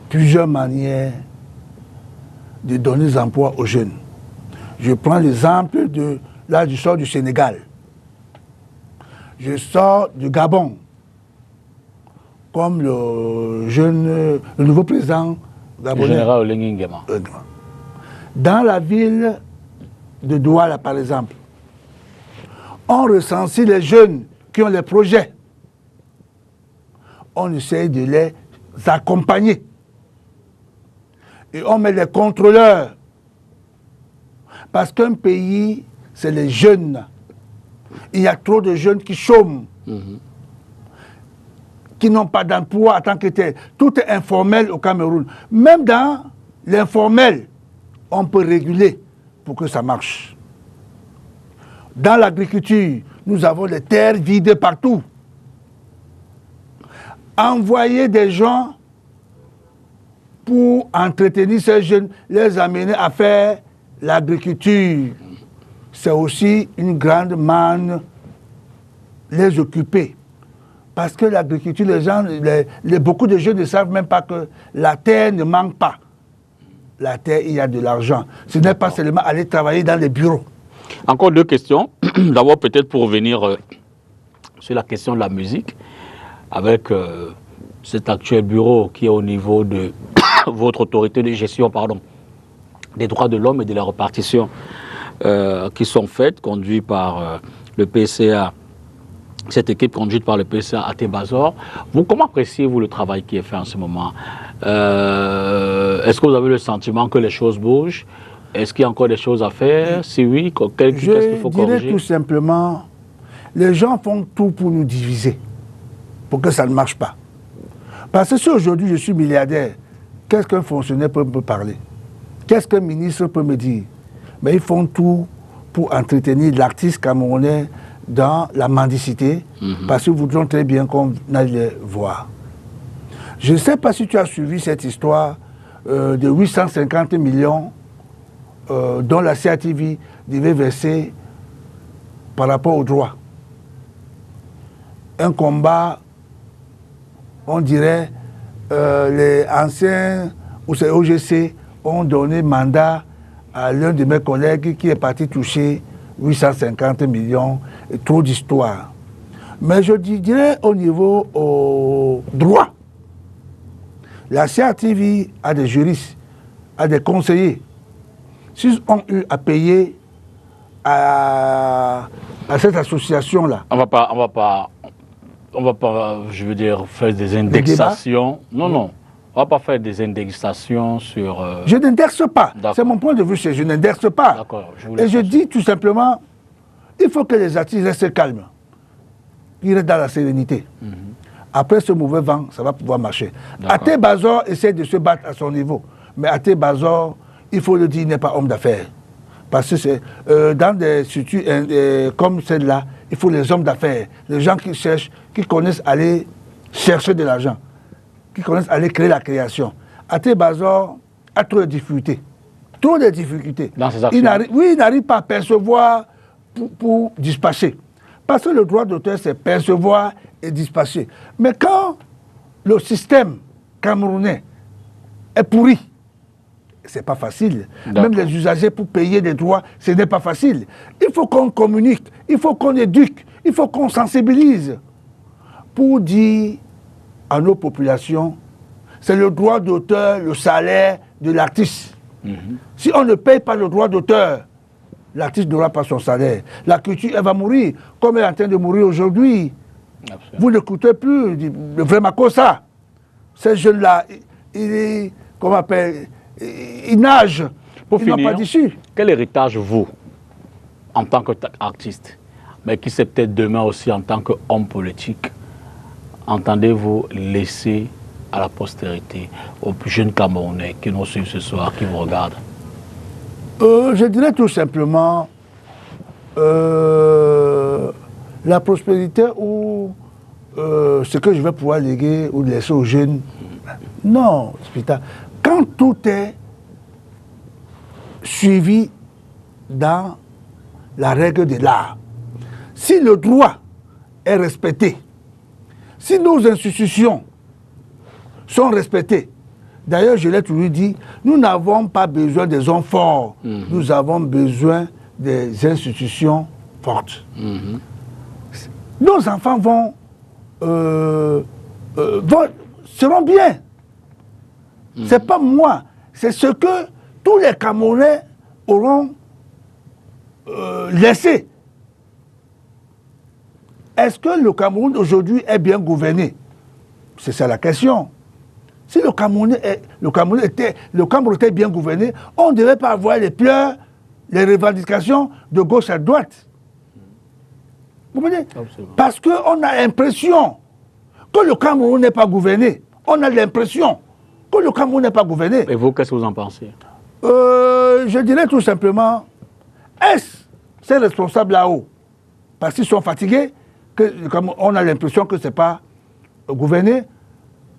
plusieurs manières de donner des emplois aux jeunes. Je prends l'exemple de, là, je sors du Sénégal. Je sors du Gabon, comme le nouveau président gabonais. Le général Oligui Nguema. Dans la ville de Douala, par exemple, on recense les jeunes qui ont les projets. On essaie de les accompagner. Et on met les contrôleurs. Parce qu'un pays, c'est les jeunes. Il y a trop de jeunes qui chôment, qui n'ont pas d'emploi en tant que tel. Tout est informel au Cameroun. Même dans l'informel, on peut réguler pour que ça marche. Dans l'agriculture, nous avons des terres vides partout. Envoyer des gens pour entretenir ces jeunes, les amener à faire l'agriculture, c'est aussi une grande manne, les occuper. Parce que l'agriculture, les gens, beaucoup de jeunes ne savent même pas que la terre ne manque pas. La terre, il y a de l'argent. Ce n'est pas seulement aller travailler dans les bureaux. Encore 2 questions. D'abord, peut-être pour revenir sur la question de la musique, avec cet actuel bureau qui est au niveau de votre autorité de gestion, des droits de l'homme et de la répartition qui sont faites, conduites par le PCA, cette équipe conduite par le PCA à Tébazor. Comment appréciez-vous le travail qui est fait en ce moment? Est-ce que vous avez le sentiment que les choses bougent? Est-ce qu'il y a encore des choses à faire? Si oui, qu'est-ce qu'il faut corriger? Je dirais tout simplement, les gens font tout pour nous diviser, pour que ça ne marche pas. Parce que si aujourd'hui je suis milliardaire, qu'est-ce qu'un fonctionnaire peut me parler? Qu'est-ce qu'un ministre peut me dire? Mais ils font tout pour entretenir l'artiste camerounais dans la mendicité, parce qu'ils voudront très bien qu'on aille les voir. Je ne sais pas si tu as suivi cette histoire de 850 millions dont la CATV devait verser par rapport aux droits. Un combat, on dirait, les anciens ou ces OGC ont donné mandat à l'un de mes collègues qui est parti toucher 850 millions, et trop d'histoire. Mais je dirais au niveau droit, la CATV a des juristes, a des conseillers. S'ils ont eu à payer à cette association-là. On va pas, je veux dire, faire des indexations. Non. On ne va pas faire des indexations sur... Je n'indexe pas. C'est mon point de vue, je n'indexe pas. D'accord. Et je dis tout simplement, il faut que les artistes restent calmes. Ils restent dans la sérénité. Après ce mauvais vent, ça va pouvoir marcher. Até Bazor essaie de se battre à son niveau. Mais Até Bazor, il faut le dire, il n'est pas homme d'affaires. Parce que c'est dans des structures comme celle-là, il faut les hommes d'affaires, les gens qui cherchent, qui connaissent aller chercher de l'argent, qui connaissent aller créer la création. Até Bazor a trop de difficultés. Trop de difficultés. Dans ses actions. Il n'arrive pas à percevoir pour dispatcher. Parce que le droit d'auteur, c'est percevoir et dispatcher. Mais quand le système camerounais est pourri, c'est pas facile. Même les usagers, pour payer des droits, ce n'est pas facile. Il faut qu'on communique, il faut qu'on éduque, il faut qu'on sensibilise pour dire à nos populations, c'est le droit d'auteur, le salaire de l'artiste. Si on ne paye pas le droit d'auteur, l'artiste n'aura pas son salaire. La culture, elle va mourir, comme elle est en train de mourir aujourd'hui. Vous n'écoutez plus le vrai Makossa. Ces jeunes-là, ils nagent. Pour ils n'ont finir, pas d'issue. Quel héritage vous, en tant qu'artiste, mais qui c'est peut-être demain aussi en tant qu'homme politique, entendez-vous laisser à la postérité, aux plus jeunes Camerounais qui nous suivent ce soir, qui vous regardent? Je dirais tout simplement la prospérité ou ce que je vais pouvoir léguer ou laisser aux jeunes. Non, quand tout est suivi dans la règle de l'art, si le droit est respecté, si nos institutions sont respectées, d'ailleurs je l'ai toujours dit, nous n'avons pas besoin des hommes forts, nous avons besoin des institutions fortes. Nos enfants seront bien. C'est pas moi, c'est ce que tous les Camerounais auront laissé. Est-ce que le Cameroun aujourd'hui est bien gouverné? C'est ça la question. Si le Cameroun était bien gouverné, on ne devait pas avoir les pleurs, les revendications de gauche à droite. Vous comprenez? Parce qu'on a l'impression que le Cameroun n'est pas gouverné. On a l'impression que le Cameroun n'est pas gouverné. Et vous, qu'est-ce que vous en pensez? Je dirais tout simplement, est-ce ces responsables là-haut, parce qu'ils sont fatigués, on a l'impression que ce n'est pas gouverné,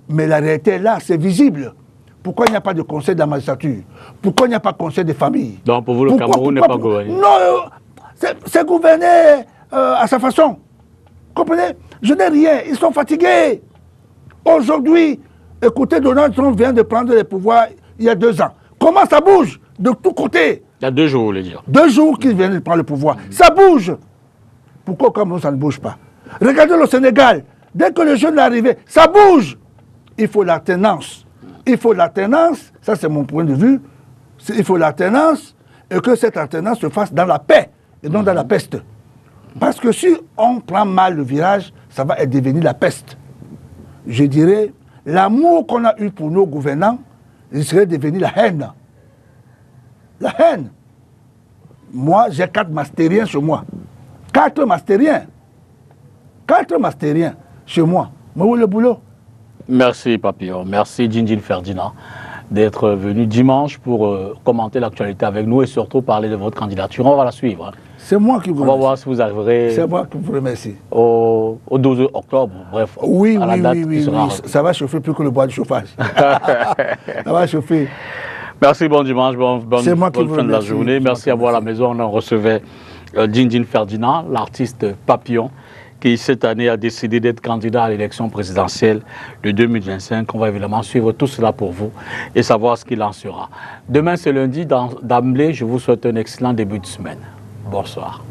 mais la réalité est là, c'est visible. Pourquoi il n'y a pas de conseil de la magistrature? Pourquoi il n'y a pas de conseil de famille? Donc pour vous, le Cameroun n'est pas gouverné? Non, c'est gouverné à sa façon. comprenez? Je n'ai rien, ils sont fatigués. Aujourd'hui, écoutez, Donald Trump vient de prendre les pouvoirs il y a 2 ans. Comment ça bouge de tous côtés? Il y a 2 jours, vous voulez dire. 2 jours qu'il vient de prendre le pouvoir. Ça bouge. Pourquoi au Cameroun, ça ne bouge pas? Regardez le Sénégal. Dès que le jeune est arrivé, ça bouge. Il faut l'alternance. Il faut l'alternance, ça c'est mon point de vue. Il faut l'alternance et que cette alternance se fasse dans la paix et non dans la peste. Parce que si on prend mal le virage, ça va devenir la peste. Je dirais, l'amour qu'on a eu pour nos gouvernants, il serait devenu la haine. La haine. Moi, j'ai 4 mastériens chez moi. 4 mastériens. 4 mastériens chez moi. Mais où est le boulot? Merci Papillon, merci Djindjin Ferdinand d'être venu dimanche pour commenter l'actualité avec nous et surtout parler de votre candidature. On va la suivre. Hein. C'est moi qui vous remercie. On va voir si vous arriverez. C'est moi qui vous remercie. Au 12 octobre, bref. Oui, à la date qui sera ça va chauffer plus que le bois de chauffage. Ça va chauffer. Merci, bon dimanche, bonne moi qui vous fin de la journée. Merci à vous à la maison. On recevait Djindjin Ferdinand, l'artiste Papillon, qui cette année a décidé d'être candidat à l'élection présidentielle de 2025. On va évidemment suivre tout cela pour vous et savoir ce qu'il en sera. Demain, c'est lundi. D'emblée, je vous souhaite un excellent début de semaine. Bonsoir.